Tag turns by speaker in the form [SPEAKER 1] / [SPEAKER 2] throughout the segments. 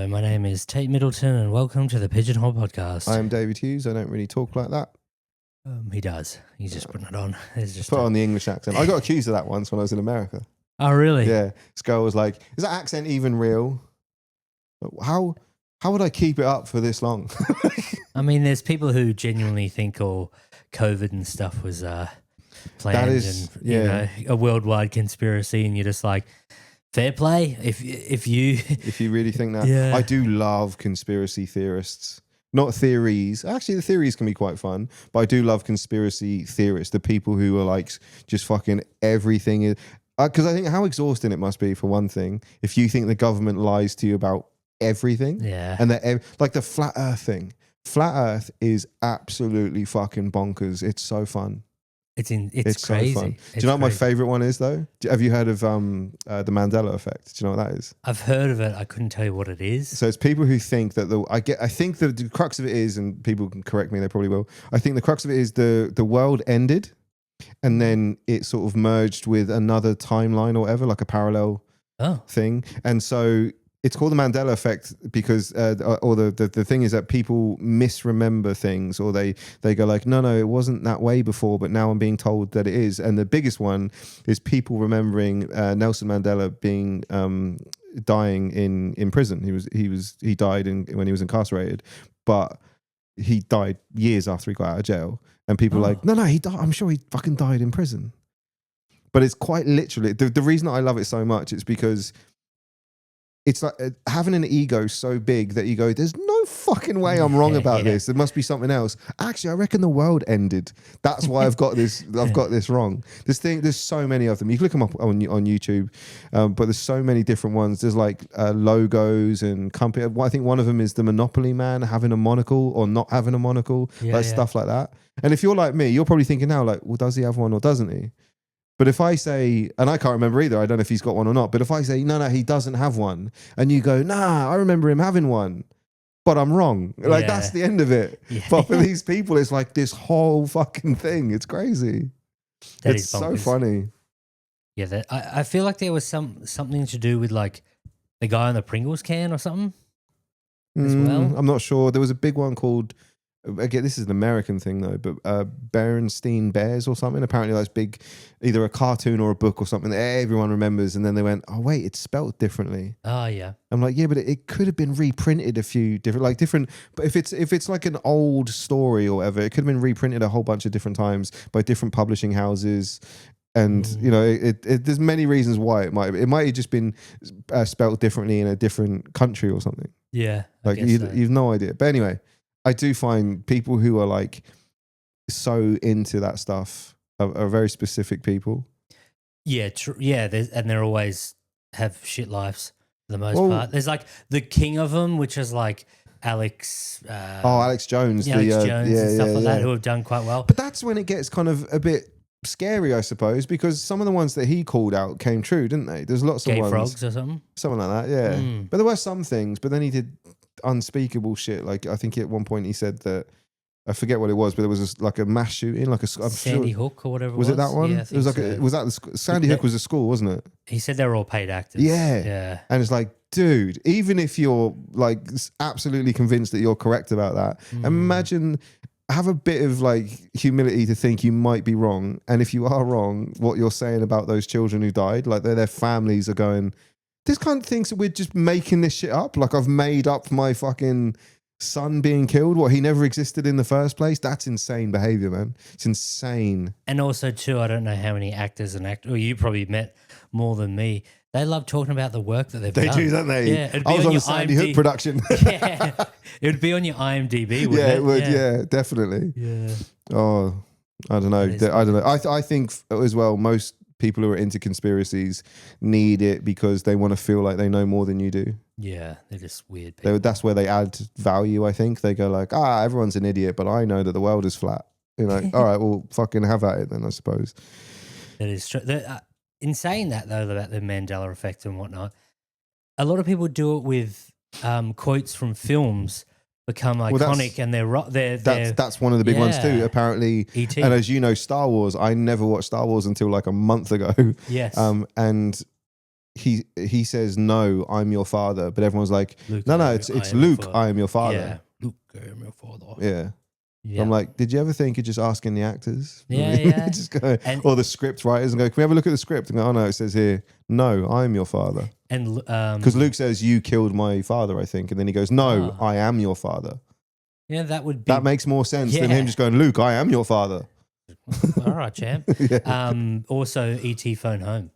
[SPEAKER 1] my name is Tait Middleton and welcome to the Pigeon Holed Podcast.
[SPEAKER 2] I am David Hughes. I don't really talk like that.
[SPEAKER 1] He does. He's just putting it on. It's just
[SPEAKER 2] Put on the English accent. I got accused of that once when I was in America.
[SPEAKER 1] Oh, really?
[SPEAKER 2] Yeah. This girl was like, is that accent even real? How would I keep it up for this long?
[SPEAKER 1] I mean, there's people who genuinely think all COVID and stuff was planned
[SPEAKER 2] That is,
[SPEAKER 1] and you know, a worldwide conspiracy, and you're just like, fair play if you
[SPEAKER 2] really think that.
[SPEAKER 1] Yeah.
[SPEAKER 2] I do love conspiracy theorists. Not theories. Actually, the theories can be quite fun, but I do love conspiracy theorists, the people who are like just fucking everything is. Because I think how exhausting it must be, for one thing, if you think the government lies to you about everything.
[SPEAKER 1] Yeah.
[SPEAKER 2] And that, like the flat earth thing. Flat earth is absolutely fucking bonkers. It's so fun.
[SPEAKER 1] It's crazy.
[SPEAKER 2] So fun. Do you know what my favorite one is though? Have you heard of the Mandela effect? Do you know what that is?
[SPEAKER 1] I've heard of it. I couldn't tell you what it is.
[SPEAKER 2] So it's people who think that I think the crux of it is, and people can correct me, they probably will. I think the crux of it is the world ended, and then it sort of merged with another timeline or whatever, like a parallel thing. And so it's called the Mandela effect because, or the thing is that people misremember things, or they go like, no, it wasn't that way before, but now I'm being told that it is. And the biggest one is people remembering Nelson Mandela being dying in prison. He died when he was incarcerated, but he died years after he got out of jail. And people are like, no, he died. I'm sure he fucking died in prison. But it's quite literally the reason I love it so much is because it's like having an ego so big that you go, there's no fucking way I'm wrong about this. There must be something else. Actually, I reckon the world ended. That's why I've got this. I've got this wrong. There's so many of them. You can look them up on YouTube, but there's so many different ones. There's like logos and company. I think one of them is the Monopoly man having a monocle or not having a monocle, stuff like that. And if you're like me, you're probably thinking now, like, well, does he have one or doesn't he? But if I say, and I can't remember either, I don't know if he's got one or not, but if I say, no, he doesn't have one, and you go, nah, I remember him having one, but I'm wrong. Like, that's the end of it. Yeah. But for these people, it's like this whole fucking thing. It's crazy. It's so funny.
[SPEAKER 1] Yeah, I feel like there was something to do with like the guy on the Pringles can or something as well.
[SPEAKER 2] I'm not sure. There was a big one called, again, this is an American thing though, but Berenstein Bears or something. Apparently that's big, either a cartoon or a book or something that everyone remembers. And then they went, oh wait, it's spelt differently.
[SPEAKER 1] Oh yeah.
[SPEAKER 2] I'm like, yeah, but it could have been reprinted a few different. But if it's like an old story or whatever, it could have been reprinted a whole bunch of different times by different publishing houses. And you know, there's many reasons why it might have just been spelt differently in a different country or something.
[SPEAKER 1] Yeah,
[SPEAKER 2] like you've no idea. But anyway, I do find people who are like so into that stuff are very specific people.
[SPEAKER 1] Yeah, and they're always have shit lives for the most part. There's like the king of them, which is like Alex.
[SPEAKER 2] Alex Jones.
[SPEAKER 1] Alex Jones and stuff like that, who have done quite well.
[SPEAKER 2] But that's when it gets kind of a bit scary, I suppose, because some of the ones that he called out came true, didn't they? There's lots of ones.
[SPEAKER 1] Frogs or something
[SPEAKER 2] like that. Yeah, but there were some things. But then he did unspeakable shit. Like I think at one point he said that, I forget what it was, but there was like a mass shooting, like
[SPEAKER 1] Sandy Hook or whatever.
[SPEAKER 2] Was it that one?
[SPEAKER 1] Yeah,
[SPEAKER 2] it was like was that Sandy Hook was a school, wasn't it?
[SPEAKER 1] He said they were all paid actors.
[SPEAKER 2] Yeah. And it's like, dude, even if you're like absolutely convinced that you're correct about that, imagine. Have a bit of like humility to think you might be wrong. And if you are wrong, what you're saying about those children who died, like their families are going, this kind of thinks that we're just making this shit up. Like I've made up my fucking son being killed. What, he never existed in the first place? That's insane behavior, man. It's insane.
[SPEAKER 1] And also too, I don't know how many actors or you probably met more than me. They love talking about the work that they've done.
[SPEAKER 2] They do, don't they?
[SPEAKER 1] Yeah,
[SPEAKER 2] I was on the Sandy Hook production.
[SPEAKER 1] Yeah, it would be on your IMDb, wouldn't it?
[SPEAKER 2] Yeah, it would. Yeah, definitely.
[SPEAKER 1] Yeah.
[SPEAKER 2] Oh, I don't know. I don't know. I think as well, most people who are into conspiracies need it because they want to feel like they know more than you do.
[SPEAKER 1] Yeah, they're just weird people.
[SPEAKER 2] That's where they add value, I think. They go like, everyone's an idiot, but I know that the world is flat. You know, all right, well, fucking have at it then, I suppose.
[SPEAKER 1] That is true. In saying that, though, about the Mandela effect and whatnot, a lot of people do it with quotes from films become iconic, and
[SPEAKER 2] that's one of the big ones too. Apparently,
[SPEAKER 1] E.T.
[SPEAKER 2] And as you know, Star Wars. I never watched Star Wars until like a month ago.
[SPEAKER 1] Yes,
[SPEAKER 2] and he says, "No, I'm your father," but everyone's like,
[SPEAKER 1] Luke,
[SPEAKER 2] "No, it's Luke, I am your father."
[SPEAKER 1] Yeah, Luke, I am your father.
[SPEAKER 2] Yeah.
[SPEAKER 1] Yeah.
[SPEAKER 2] I'm like, did you ever think of just asking the actors?
[SPEAKER 1] Yeah.
[SPEAKER 2] Just go, or the script writers and go, can we have a look at the script? And go, oh no, it says here, no, I'm your father.
[SPEAKER 1] And
[SPEAKER 2] because Luke says, you killed my father, I think. And then he goes, no, I am your father.
[SPEAKER 1] Yeah, that would be.
[SPEAKER 2] That makes more sense than him just going, Luke, I am your father.
[SPEAKER 1] All right, champ. Also, E.T. Phone Home.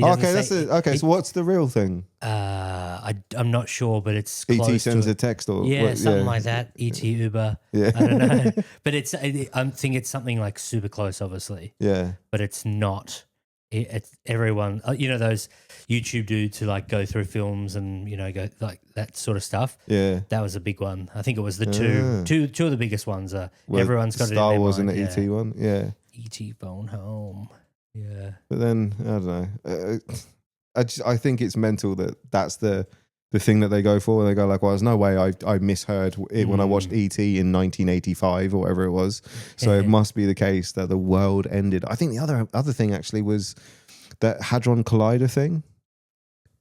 [SPEAKER 2] Okay, that's it. Okay, so what's the real thing?
[SPEAKER 1] I'm not sure, but it's close
[SPEAKER 2] E.T. sends
[SPEAKER 1] to
[SPEAKER 2] a text or
[SPEAKER 1] something like that. E.T. Uber.
[SPEAKER 2] Yeah,
[SPEAKER 1] I don't know, but I think it's something like super close, obviously.
[SPEAKER 2] Yeah,
[SPEAKER 1] but it's not. It's everyone. Those YouTube dudes who like go through films and go like that sort of stuff.
[SPEAKER 2] Yeah,
[SPEAKER 1] that was a big one. I think it was the two of the biggest ones. Everyone's got
[SPEAKER 2] Star
[SPEAKER 1] it in
[SPEAKER 2] Wars
[SPEAKER 1] mind.
[SPEAKER 2] and the E.T. one. Yeah,
[SPEAKER 1] E.T. Phone Home. Yeah,
[SPEAKER 2] but then I don't know. I think it's mental that that's the thing that they go for. They go like, well, there's no way I misheard it when I watched E.T. in 1985 or whatever it was. So it must be the case that the world ended. I think the other thing actually was that Hadron Collider thing.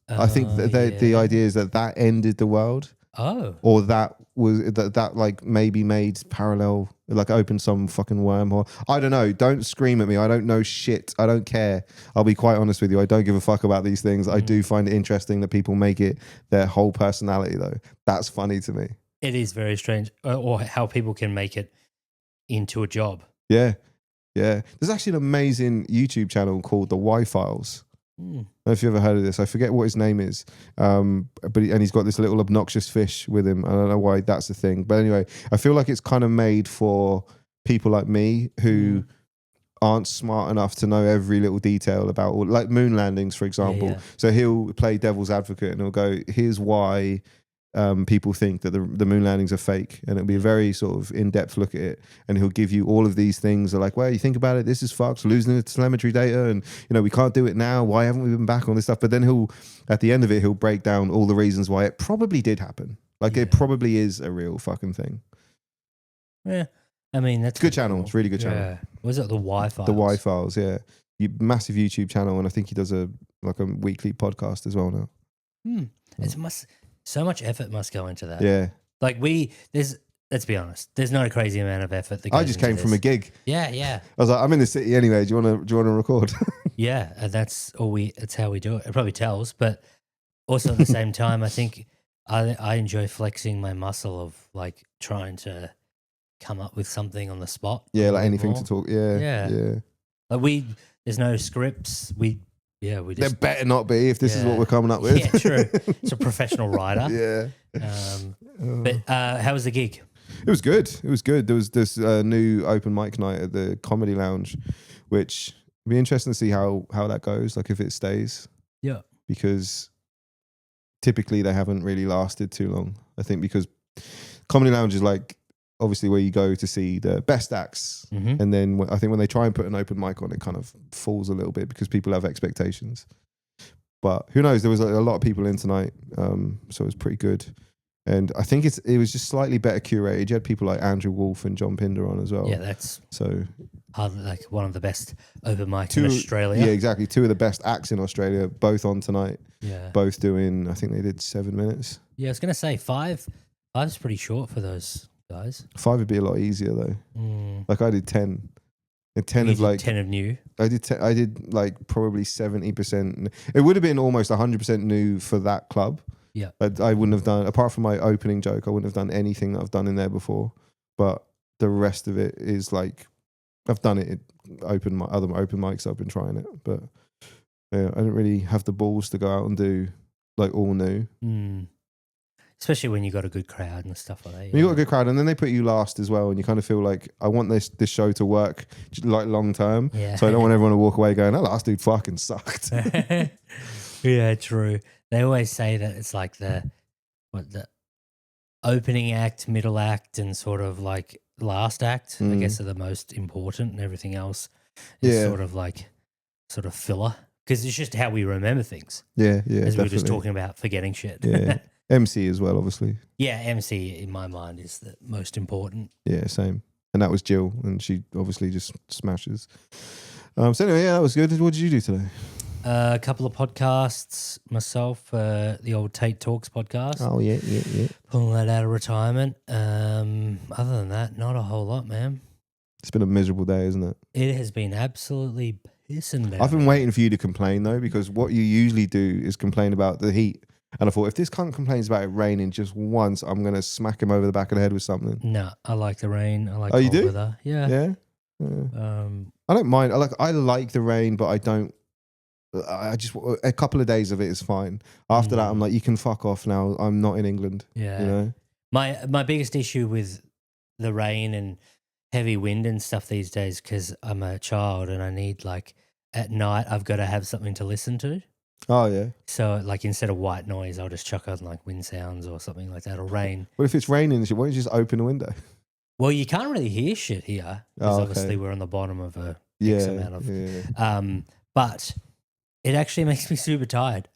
[SPEAKER 2] I think the idea is that ended the world.
[SPEAKER 1] Oh,
[SPEAKER 2] or that was that like maybe made parallel, like opened some fucking wormhole. I don't know. Don't scream at me. I don't know shit. I don't care. I'll be quite honest with you. I don't give a fuck about these things. I do find it interesting that people make it their whole personality, though. That's funny to me.
[SPEAKER 1] It is very strange, or how people can make it into a job.
[SPEAKER 2] Yeah, yeah. There's actually an amazing YouTube channel called The Y-Files. I don't know if you ever heard of this. I forget what his name is, but he's got this little obnoxious fish with him. I don't know why that's the thing, but anyway, I feel like it's kind of made for people like me who aren't smart enough to know every little detail about, like moon landings, for example.
[SPEAKER 1] Yeah.
[SPEAKER 2] So he'll play devil's advocate and he'll go, "Here's why." People think that the moon landings are fake, and it'll be a very sort of in-depth look at it, and he'll give you all of these things that are like, well, you think about it, this is fucked, losing the telemetry data, and we can't do it now, why haven't we been back on this stuff? But then at the end of it, he'll break down all the reasons why it probably did happen. Like it probably is a real fucking thing.
[SPEAKER 1] Yeah, I mean, that's
[SPEAKER 2] good channel. It's a really good channel.
[SPEAKER 1] Yeah. Was it the Y-Files?
[SPEAKER 2] The Y-Files, yeah. Massive YouTube channel, and I think he does a weekly podcast as well now.
[SPEAKER 1] So much effort must go into that.
[SPEAKER 2] Yeah.
[SPEAKER 1] Like let's be honest, there's no crazy amount of effort that goes
[SPEAKER 2] I just came from a gig.
[SPEAKER 1] Yeah, yeah.
[SPEAKER 2] I was like, I'm in the city anyway. Do you want to record?
[SPEAKER 1] Yeah, and that's how we do it. It probably tells, but also at the same time, I think I enjoy flexing my muscle of like trying to come up with something on the spot.
[SPEAKER 2] Yeah, like anything to talk. Yeah, yeah.
[SPEAKER 1] Like there's no scripts. There
[SPEAKER 2] better not be if this is what we're coming up with.
[SPEAKER 1] Yeah, true. It's a professional writer.
[SPEAKER 2] Yeah.
[SPEAKER 1] But how was the gig?
[SPEAKER 2] It was good. It was good. There was this new open mic night at the Comedy Lounge, which would be interesting to see how that goes, like if it stays.
[SPEAKER 1] Yeah.
[SPEAKER 2] Because typically they haven't really lasted too long. I think because Comedy Lounge is like obviously where you go to see the best acts. Mm-hmm. And then I think when they try and put an open mic on, it kind of falls a little bit because people have expectations. But who knows? There was a lot of people in tonight, so it was pretty good. And I think it was just slightly better curated. You had people like Andrew Wolf and John Pinder on as well.
[SPEAKER 1] Yeah, that's
[SPEAKER 2] so
[SPEAKER 1] like one of the best open mics in Australia.
[SPEAKER 2] Yeah, exactly. Two of the best acts in Australia, both on tonight.
[SPEAKER 1] Yeah.
[SPEAKER 2] Both doing, I think they did 7 minutes.
[SPEAKER 1] Yeah, I was going to say five's pretty short for those guys.
[SPEAKER 2] 5 would be a lot easier though. Like I did 10. And 10 of like
[SPEAKER 1] 10 of new.
[SPEAKER 2] I did like probably 70%. It would have been almost 100% new for that club.
[SPEAKER 1] Yeah.
[SPEAKER 2] I wouldn't have done, apart from my opening joke, I wouldn't have done anything that I've done in there before. But the rest of it is like, I've done it at other open mics, I've been trying it. But yeah, I don't really have the balls to go out and do like all new.
[SPEAKER 1] Especially when you got a good crowd and stuff like that.
[SPEAKER 2] You got a good crowd, and then they put you last as well, and you kind of feel like, I want this show to work like long term.
[SPEAKER 1] Yeah.
[SPEAKER 2] So I don't want everyone to walk away going, that last dude fucking sucked.
[SPEAKER 1] Yeah, true. They always say that it's like the opening act, middle act, and sort of like last act, I guess, are the most important, and everything else is sort of filler. Because it's just how we remember things.
[SPEAKER 2] Yeah,
[SPEAKER 1] as
[SPEAKER 2] definitely.
[SPEAKER 1] we were just talking about forgetting shit.
[SPEAKER 2] Yeah. MC as well, obviously.
[SPEAKER 1] Yeah, MC in my mind is the most important.
[SPEAKER 2] Yeah, same. And that was Jill, and she obviously just smashes. So anyway, yeah, that was good. What did you do today?
[SPEAKER 1] A couple of podcasts myself, the old Tait Talks podcast.
[SPEAKER 2] Oh, yeah.
[SPEAKER 1] Pulling that out of retirement. Other than that, not a whole lot, man.
[SPEAKER 2] It's been a miserable day, isn't it?
[SPEAKER 1] It has been absolutely pissing down.
[SPEAKER 2] I've been waiting for you to complain, though, because what you usually do is complain about the heat. And I thought, if this cunt complains about it raining just once, I'm going to smack him over the back of the head with something.
[SPEAKER 1] No, I like the rain. I like
[SPEAKER 2] Oh, you
[SPEAKER 1] cold
[SPEAKER 2] do?
[SPEAKER 1] weather. Yeah.
[SPEAKER 2] Yeah? I don't mind. I like the rain, but I don't. I just a couple of days of it is fine. After that, I'm like, you can fuck off now. I'm not in England.
[SPEAKER 1] Yeah.
[SPEAKER 2] You know?
[SPEAKER 1] My biggest issue with the rain and heavy wind and stuff these days, because I'm a child and I need, like, at night I've got to have something to listen to.
[SPEAKER 2] Oh, yeah.
[SPEAKER 1] So, like, instead of white noise, I'll just chuck on, like, wind sounds or something like that, or rain.
[SPEAKER 2] Well, if it's raining, why don't you just open the window?
[SPEAKER 1] Well, you can't really hear shit here because obviously we're on the bottom of a X amount of. But it actually makes me super tired.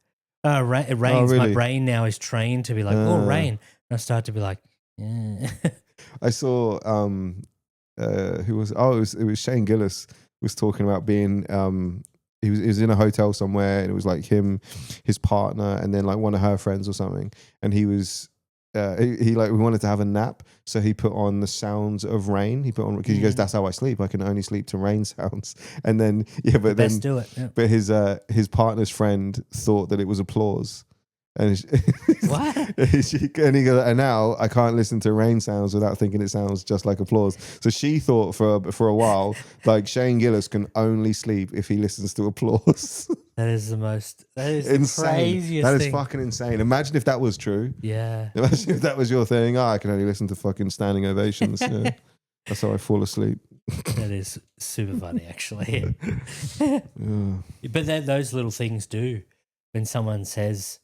[SPEAKER 1] It rains.
[SPEAKER 2] really?
[SPEAKER 1] My brain now is trained to be like, oh, rain. And I start to be like, yeah.
[SPEAKER 2] I saw who was it was Shane Gillis was talking about being he was in a hotel somewhere and it was like him, his partner, and then like one of her friends or something, and he was he like we wanted to have a nap, so he put on the sounds of rain. He put on because he goes, that's how I sleep. I can only sleep to rain sounds. And then
[SPEAKER 1] Best do it. Yeah.
[SPEAKER 2] But his partner's friend thought that it was applause. And
[SPEAKER 1] what?
[SPEAKER 2] And he goes, and now I can't listen to rain sounds without thinking it sounds just like applause. So she thought for a while, like Shane Gillis can only sleep if he listens to applause.
[SPEAKER 1] That is insane. The craziest
[SPEAKER 2] That is
[SPEAKER 1] thing.
[SPEAKER 2] fucking insane. Imagine if that was true.
[SPEAKER 1] Yeah.
[SPEAKER 2] Imagine if that was your thing. I can only listen to fucking standing ovations. Yeah. That's how I fall asleep.
[SPEAKER 1] That is super funny, actually.
[SPEAKER 2] Yeah.
[SPEAKER 1] But those little things do. When someone says,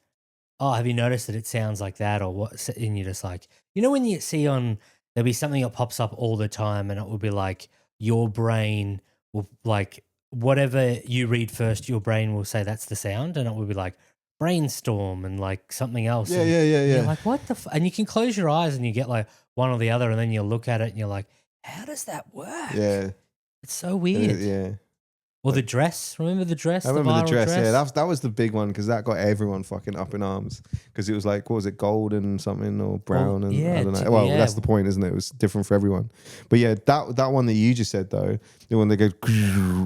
[SPEAKER 1] oh, have you noticed that it sounds like that or what? And you're just like, you know, when you see there'll be something that pops up all the time and it will be like your brain will, like, whatever you read first, your brain will say that's the sound, and it will be like brainstorm and like something else.
[SPEAKER 2] Yeah.
[SPEAKER 1] You're like, what the and you can close your eyes and you get like one or the other, and then you look at it and you're like, how does that work?
[SPEAKER 2] Yeah.
[SPEAKER 1] It's so weird.
[SPEAKER 2] Yeah.
[SPEAKER 1] Or the dress. Remember the dress?
[SPEAKER 2] I remember the
[SPEAKER 1] viral
[SPEAKER 2] dress. Yeah, that was the big one because that got everyone fucking up in arms because it was like, what was it, gold and something or brown?
[SPEAKER 1] Well,
[SPEAKER 2] and
[SPEAKER 1] yeah,
[SPEAKER 2] I don't know. Well, that's the point, isn't it? It was different for everyone. But yeah, that one that you just said though, the one that goes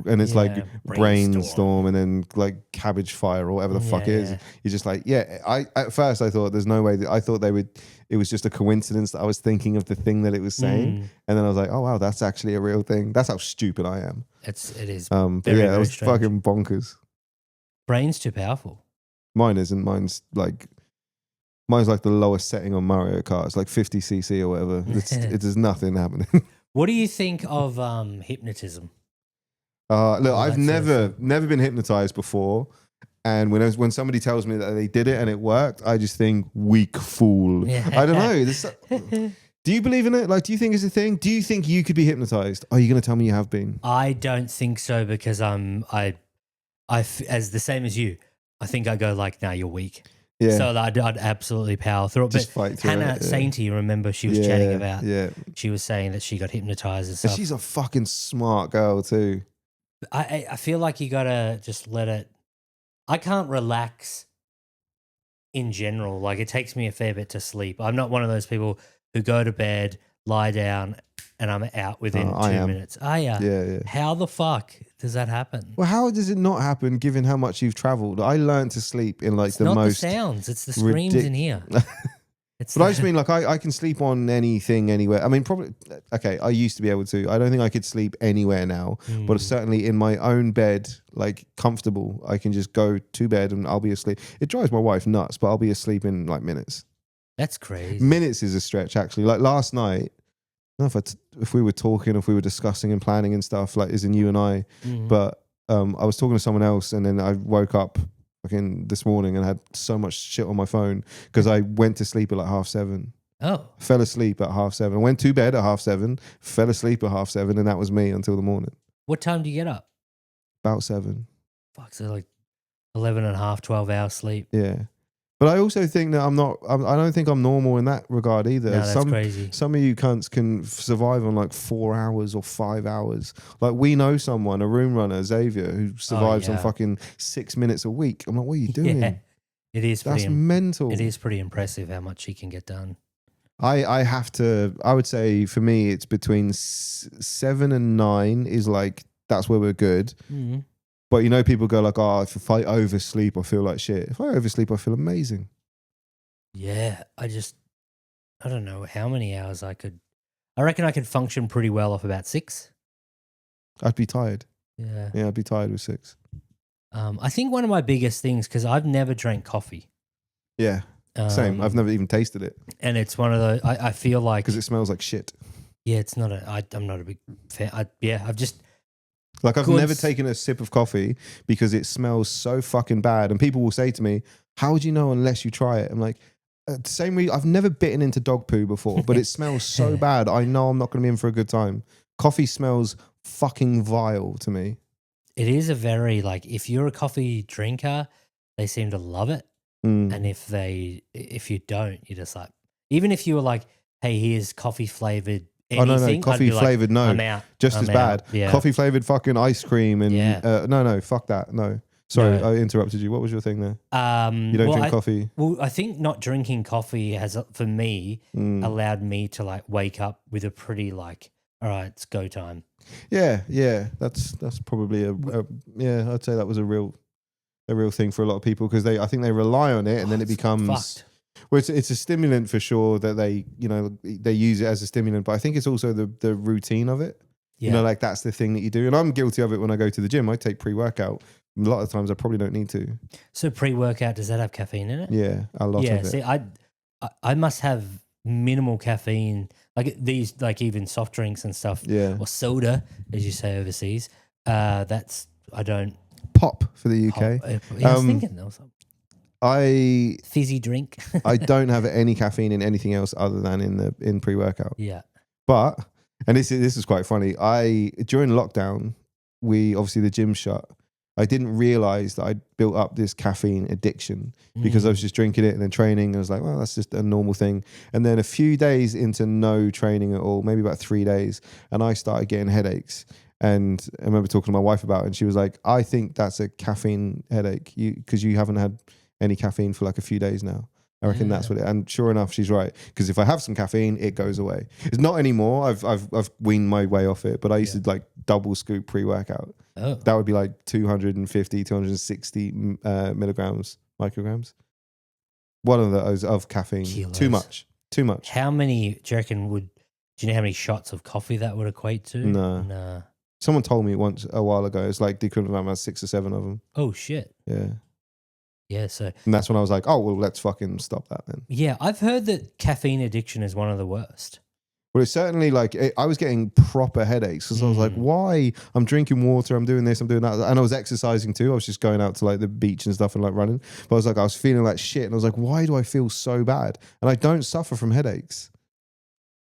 [SPEAKER 2] and it's like brainstorm and then like cabbage fire or whatever the fuck it is. You're just like, yeah. At first I thought there's no way I thought they would. It was just a coincidence that I was thinking of the thing that it was saying, and then I was like, oh wow, that's actually a real thing. That's how stupid I am.
[SPEAKER 1] It is.
[SPEAKER 2] But
[SPEAKER 1] very,
[SPEAKER 2] yeah, it was
[SPEAKER 1] strange.
[SPEAKER 2] fucking bonkers.
[SPEAKER 1] Brain's too powerful.
[SPEAKER 2] Mine isn't. Mine's like the lowest setting on Mario Kart. It's like 50cc or whatever. There's nothing happening.
[SPEAKER 1] What do you think of hypnotism?
[SPEAKER 2] Look, I've never been hypnotized before, and when somebody tells me that they did it and it worked, I just think weak fool.
[SPEAKER 1] Yeah.
[SPEAKER 2] I don't know. Do you believe in it? Like, do you think it's a thing? Do you think you could be hypnotized? Are you going to tell me you have been?
[SPEAKER 1] I don't think so because as the same as you. I think I go like, nah, you're weak.
[SPEAKER 2] Yeah.
[SPEAKER 1] So I'd absolutely power through it.
[SPEAKER 2] Just
[SPEAKER 1] but
[SPEAKER 2] fight through
[SPEAKER 1] Hannah
[SPEAKER 2] it.
[SPEAKER 1] Sainty, remember, she was chatting about.
[SPEAKER 2] Yeah.
[SPEAKER 1] She was saying that she got hypnotized and stuff.
[SPEAKER 2] And she's a fucking smart girl too.
[SPEAKER 1] I feel like you gotta just let it. I can't relax in general. Like, it takes me a fair bit to sleep. I'm not one of those people who go to bed, lie down, and I'm out within 2 minutes.
[SPEAKER 2] Yeah.
[SPEAKER 1] How the fuck does that happen?
[SPEAKER 2] Well, how does it not happen given how much you've traveled? I learned to sleep in like
[SPEAKER 1] It's
[SPEAKER 2] the
[SPEAKER 1] not
[SPEAKER 2] most.
[SPEAKER 1] the sounds, it's the screams in here.
[SPEAKER 2] But I just mean, like, I can sleep on anything, anywhere. I mean, probably, okay, I used to be able to. I don't think I could sleep anywhere now, but certainly in my own bed, like, comfortable, I can just go to bed and I'll be asleep. It drives my wife nuts, but I'll be asleep in, like, minutes.
[SPEAKER 1] That's crazy.
[SPEAKER 2] Minutes is a stretch, actually. Like, last night, I don't know if we were talking, if we were discussing and planning and stuff, like, as in you and I, but I was talking to someone else and then I woke up this morning and had so much shit on my phone because I went to sleep at like 7:30.
[SPEAKER 1] Oh.
[SPEAKER 2] Fell asleep at 7:30. Went to bed at 7:30, fell asleep at 7:30, and that was me until the morning.
[SPEAKER 1] What time do you get up?
[SPEAKER 2] About 7.
[SPEAKER 1] Fuck, so like 11 and a half, 12 hours sleep.
[SPEAKER 2] Yeah. But I also think that I don't think I'm normal in that regard either.
[SPEAKER 1] No, that's crazy.
[SPEAKER 2] Some of you cunts can survive on like 4 hours or 5 hours. Like we know someone, a room runner, Xavier, who survives on fucking 6 minutes a week. I'm like, what are you doing?
[SPEAKER 1] Yeah, it is.
[SPEAKER 2] That's mental.
[SPEAKER 1] It is pretty impressive how much he can get done.
[SPEAKER 2] I would say for me, it's between 7 and 9 is like, that's where we're good.
[SPEAKER 1] Mm-hmm.
[SPEAKER 2] But you know, people go like, oh, if I oversleep, I feel like shit. If I oversleep, I feel amazing.
[SPEAKER 1] Yeah, I don't know how many hours I reckon I could function pretty well off about 6.
[SPEAKER 2] I'd be tired.
[SPEAKER 1] Yeah.
[SPEAKER 2] Yeah, I'd be tired with 6.
[SPEAKER 1] I think one of my biggest things, because I've never drank coffee.
[SPEAKER 2] Yeah, same. I've never even tasted it.
[SPEAKER 1] And it's one of the, I feel like.
[SPEAKER 2] Because it smells like shit.
[SPEAKER 1] Yeah, it's not I'm not a big fan. I've just.
[SPEAKER 2] Like I've never taken a sip of coffee because it smells so fucking bad. And people will say to me, how would you know unless you try it? I'm like, same reason. I've never bitten into dog poo before, but it smells so bad. I know I'm not going to be in for a good time. Coffee smells fucking vile to me.
[SPEAKER 1] It is a very, like, if you're a coffee drinker, they seem to love it. And if you don't, you're just like, even if you were like, hey, here's coffee flavored anything.
[SPEAKER 2] No, coffee flavored, no.
[SPEAKER 1] I'm out.
[SPEAKER 2] Just as bad.
[SPEAKER 1] Yeah.
[SPEAKER 2] Coffee flavored fucking ice cream and no, fuck that. No. Sorry, I interrupted you. What was your thing there? You don't drink coffee?
[SPEAKER 1] Well, I think not drinking coffee has, for me, allowed me to like wake up with a pretty like, all right, it's go time.
[SPEAKER 2] Yeah. That's probably I'd say that was a real thing for a lot of people because I think they rely on it and then it becomes
[SPEAKER 1] fucked.
[SPEAKER 2] Well, it's a stimulant for sure that they use it as a stimulant, but I think it's also the routine of it. Yeah. You know, like that's the thing that you do. And I'm guilty of it when I go to the gym. I take pre-workout. A lot of times I probably don't need to.
[SPEAKER 1] So pre-workout, does that have caffeine in it?
[SPEAKER 2] Yeah, a lot of it.
[SPEAKER 1] See, I must have minimal caffeine, like these, like even soft drinks and stuff, or soda, as you say overseas. I don't.
[SPEAKER 2] Pop for the UK.
[SPEAKER 1] I was thinking there was something. Fizzy drink.
[SPEAKER 2] I don't have any caffeine in anything else other than in pre-workout.
[SPEAKER 1] Yeah.
[SPEAKER 2] But this is quite funny. During lockdown, obviously the gym shut. I didn't realize that I'd built up this caffeine addiction because I was just drinking it and then training. I was like, well, that's just a normal thing. And then a few days into no training at all, maybe about 3 days, and I started getting headaches. And I remember talking to my wife about it, and she was like, I think that's a caffeine headache because you haven't had any caffeine for like a few days now. I reckon that's what it. And sure enough, she's right. Because if I have some caffeine, it goes away. It's not anymore. I've weaned my way off it. But I used to like double scoop pre-workout. Oh. That would be like 250, 260 micrograms. One of those of caffeine. Kilos. Too much.
[SPEAKER 1] How many do you reckon do you know how many shots of coffee that would equate to?
[SPEAKER 2] No. Someone told me once a while ago. It's like the equivalent of about 6 or 7 of them.
[SPEAKER 1] Oh shit.
[SPEAKER 2] Yeah.
[SPEAKER 1] Yeah, so...
[SPEAKER 2] And that's when I was like, oh, well, let's fucking stop that then.
[SPEAKER 1] Yeah, I've heard that caffeine addiction is one of the worst.
[SPEAKER 2] Well, it's certainly like, I was getting proper headaches because I was like, why? I'm drinking water, I'm doing this, I'm doing that. And I was exercising too. I was just going out to like the beach and stuff and like running. But I was feeling like shit. And I was like, why do I feel so bad? And I don't suffer from headaches.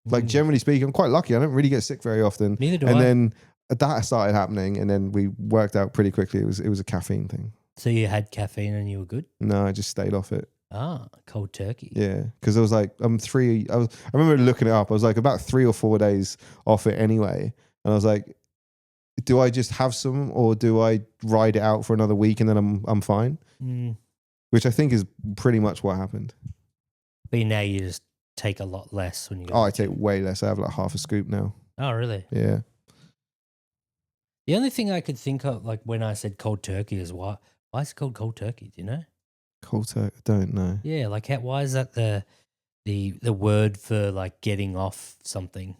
[SPEAKER 2] Like generally speaking, I'm quite lucky. I don't really get sick very often.
[SPEAKER 1] Neither do I.
[SPEAKER 2] And then that started happening and then we worked out pretty quickly. It was a caffeine thing.
[SPEAKER 1] So you had caffeine and you were good?
[SPEAKER 2] No, I just stayed off it.
[SPEAKER 1] Cold turkey.
[SPEAKER 2] Yeah, because I was like, I remember looking it up. I was like about 3 or 4 days off it anyway. And I was like, do I just have some or do I ride it out for another week and then I'm fine? Which I think is pretty much what happened.
[SPEAKER 1] But now you just take a lot less when you go.
[SPEAKER 2] I take way less. I have like half a scoop now.
[SPEAKER 1] Oh, really?
[SPEAKER 2] Yeah.
[SPEAKER 1] The only thing I could think of, like when I said cold turkey, is why is it called cold turkey? Do you know?
[SPEAKER 2] Cold turkey? I don't know.
[SPEAKER 1] Yeah, like why is that the word for like getting off something?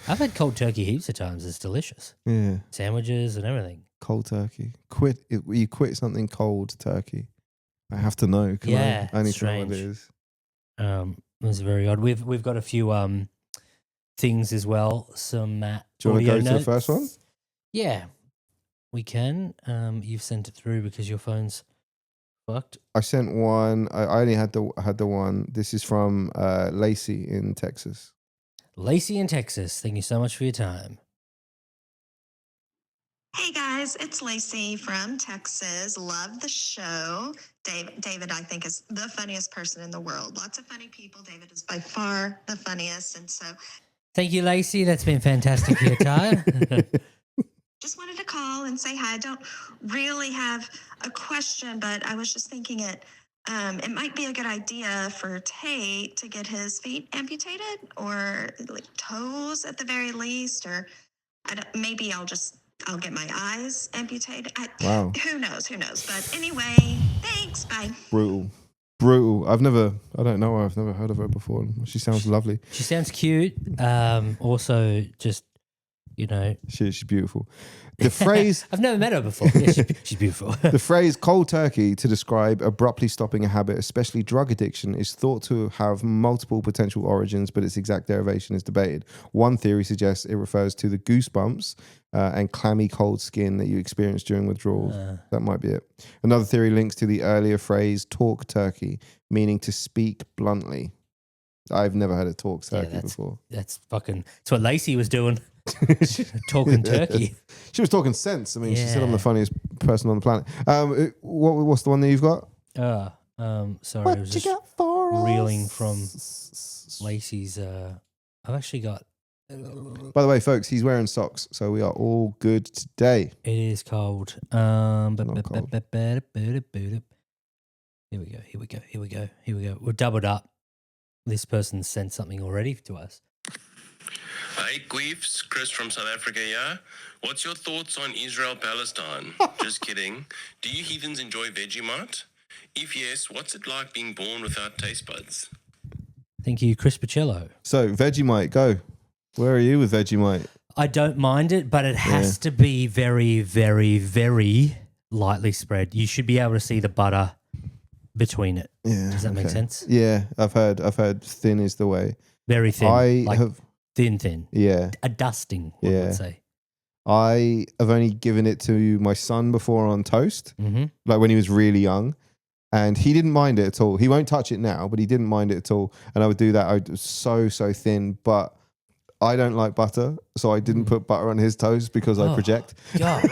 [SPEAKER 1] I've had cold turkey heaps of times. It's delicious.
[SPEAKER 2] Yeah.
[SPEAKER 1] Sandwiches and everything.
[SPEAKER 2] Cold turkey. You quit something cold turkey. I have to know.
[SPEAKER 1] Yeah,
[SPEAKER 2] I need to know what it is.
[SPEAKER 1] It's very odd. We've got a few things as well. Some
[SPEAKER 2] do you want to go to the first one?
[SPEAKER 1] Yeah, we can. You've sent it through because your phone's fucked.
[SPEAKER 2] I sent one. I only had the one. This is from Lacey in Texas.
[SPEAKER 1] Lacey in Texas, thank you so much for your time.
[SPEAKER 3] Hey guys, it's Lacey from Texas. Love the show. David, I think, is the funniest person in the world. Lots of funny people. David is by far the funniest. And so
[SPEAKER 1] Thank you, Lacey. That's been fantastic for your time.
[SPEAKER 3] just wanted to call and say hi. I don't really have a question, but I was just thinking it might be a good idea for Tait to get his feet amputated or like toes at the very least, or maybe I'll get my eyes amputated.
[SPEAKER 2] Wow.
[SPEAKER 3] Who knows? But anyway, thanks. Bye.
[SPEAKER 2] Brutal. I don't know her. I've never heard of her before. She sounds lovely.
[SPEAKER 1] She sounds cute. Also, just,
[SPEAKER 2] She's beautiful. The phrase
[SPEAKER 1] I've never met her before. Yeah, she's beautiful.
[SPEAKER 2] the phrase cold turkey to describe abruptly stopping a habit, especially drug addiction, is thought to have multiple potential origins, but its exact derivation is debated. One theory suggests it refers to the goosebumps and clammy cold skin that you experience during withdrawals. That might be it. Another theory links to the earlier phrase talk turkey, meaning to speak bluntly. I've never had a talk turkey before.
[SPEAKER 1] That's what Lacey was doing. Talking turkey.
[SPEAKER 2] She was talking sense. I mean, she said I'm the funniest person on the planet. What's the one that you've got?
[SPEAKER 1] Sorry,
[SPEAKER 2] What
[SPEAKER 1] I was
[SPEAKER 2] you
[SPEAKER 1] just
[SPEAKER 2] got for
[SPEAKER 1] reeling
[SPEAKER 2] us?
[SPEAKER 1] from Lacey's. I've actually got.
[SPEAKER 2] By the way, folks, he's wearing socks, so we are all good today.
[SPEAKER 1] It is cold.
[SPEAKER 2] Not cold.
[SPEAKER 1] Here we go. We're doubled up. This person sent something already to us.
[SPEAKER 4] Hey, Queefs, Chris from South Africa, yeah? What's your thoughts on Israel-Palestine? Just kidding. Do you heathens enjoy Vegemite? If yes, what's it like being born without taste buds?
[SPEAKER 1] Thank you, Chris Pacello.
[SPEAKER 2] So, Vegemite, go. Where are you with Vegemite?
[SPEAKER 1] I don't mind it, but it has to be very, very, very lightly spread. You should be able to see the butter between it.
[SPEAKER 2] Yeah.
[SPEAKER 1] Does that make sense?
[SPEAKER 2] Yeah, I've heard thin is the way.
[SPEAKER 1] Very thin.
[SPEAKER 2] I have.
[SPEAKER 1] Thin.
[SPEAKER 2] Yeah.
[SPEAKER 1] A dusting, one would say.
[SPEAKER 2] I have only given it to my son before on toast, like when he was really young, and he didn't mind it at all. He won't touch it now, but he didn't mind it at all. And I would do that. I was so thin, but I don't like butter, so I didn't put butter on his toast because I project.
[SPEAKER 1] God.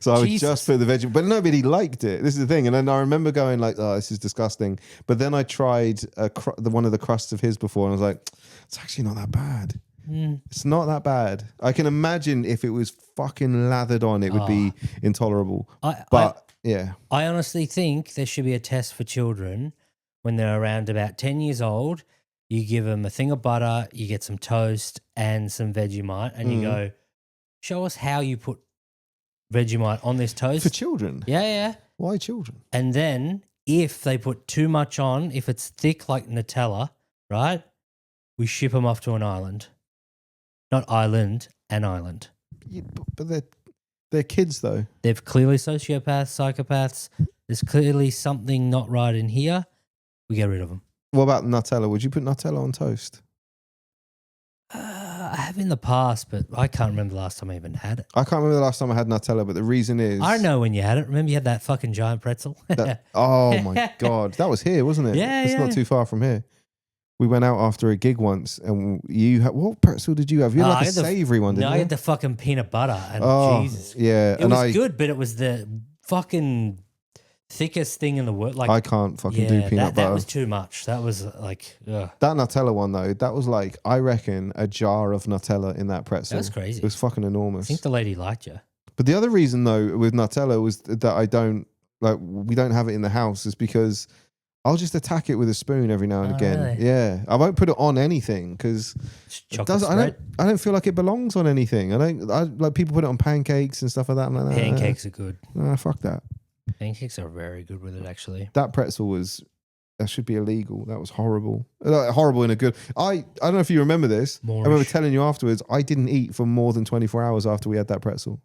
[SPEAKER 2] So I would just put the veggie, but nobody liked it. This is the thing. And then I remember going like, "Oh, this is disgusting." But then I tried one of the crusts of his before, and I was like, "It's actually not that bad." It's not that bad. I can imagine if it was fucking lathered on, it would be intolerable. I
[SPEAKER 1] honestly think there should be a test for children when they're around about 10 years old. You give them a thing of butter, you get some toast and some Vegemite, and you go, show us how you put Vegemite on this toast.
[SPEAKER 2] For children?
[SPEAKER 1] Yeah.
[SPEAKER 2] Why children?
[SPEAKER 1] And then if they put too much on, if it's thick like Nutella, right, we ship them off to an island. Not island, an island.
[SPEAKER 2] Yeah, but they're kids though.
[SPEAKER 1] They're clearly sociopaths, psychopaths. There's clearly something not right in here. We get rid of them.
[SPEAKER 2] What about Nutella? Would you put Nutella on toast?
[SPEAKER 1] I have in the past, but I can't remember the last time I even had it.
[SPEAKER 2] I can't remember the last time I had Nutella, but the reason is...
[SPEAKER 1] I know when you had it. Remember you had that fucking giant pretzel?
[SPEAKER 2] Oh my God. That was here, wasn't it?
[SPEAKER 1] Yeah,
[SPEAKER 2] It's not too far from here. We went out after a gig once, and you had... What pretzel did you have? You had like a savoury one, didn't you?
[SPEAKER 1] No, I had the fucking peanut butter. And Jesus.
[SPEAKER 2] Yeah.
[SPEAKER 1] It was good, but it was the fucking... thickest thing in the world. Like,
[SPEAKER 2] I can't fucking do peanut butter.
[SPEAKER 1] That was too much. That was like, ugh.
[SPEAKER 2] That Nutella one though, that was like, I reckon, a jar of Nutella in that pretzel.
[SPEAKER 1] That was crazy.
[SPEAKER 2] It was fucking enormous.
[SPEAKER 1] I think the lady liked you.
[SPEAKER 2] But the other reason though with Nutella was that we don't have it in the house is because I'll just attack it with a spoon every now and again.
[SPEAKER 1] Really?
[SPEAKER 2] Yeah, I won't put it on anything because I don't feel like it belongs on anything. I like people put it on pancakes and stuff like that. I'm like,
[SPEAKER 1] pancakes are good.
[SPEAKER 2] Fuck that.
[SPEAKER 1] Pancakes are very good with it, actually.
[SPEAKER 2] That pretzel that should be illegal. That was horrible. Horrible in a good... I don't know if you remember this.
[SPEAKER 1] Moorish.
[SPEAKER 2] I remember telling you afterwards, I didn't eat for more than 24 hours after we had that pretzel.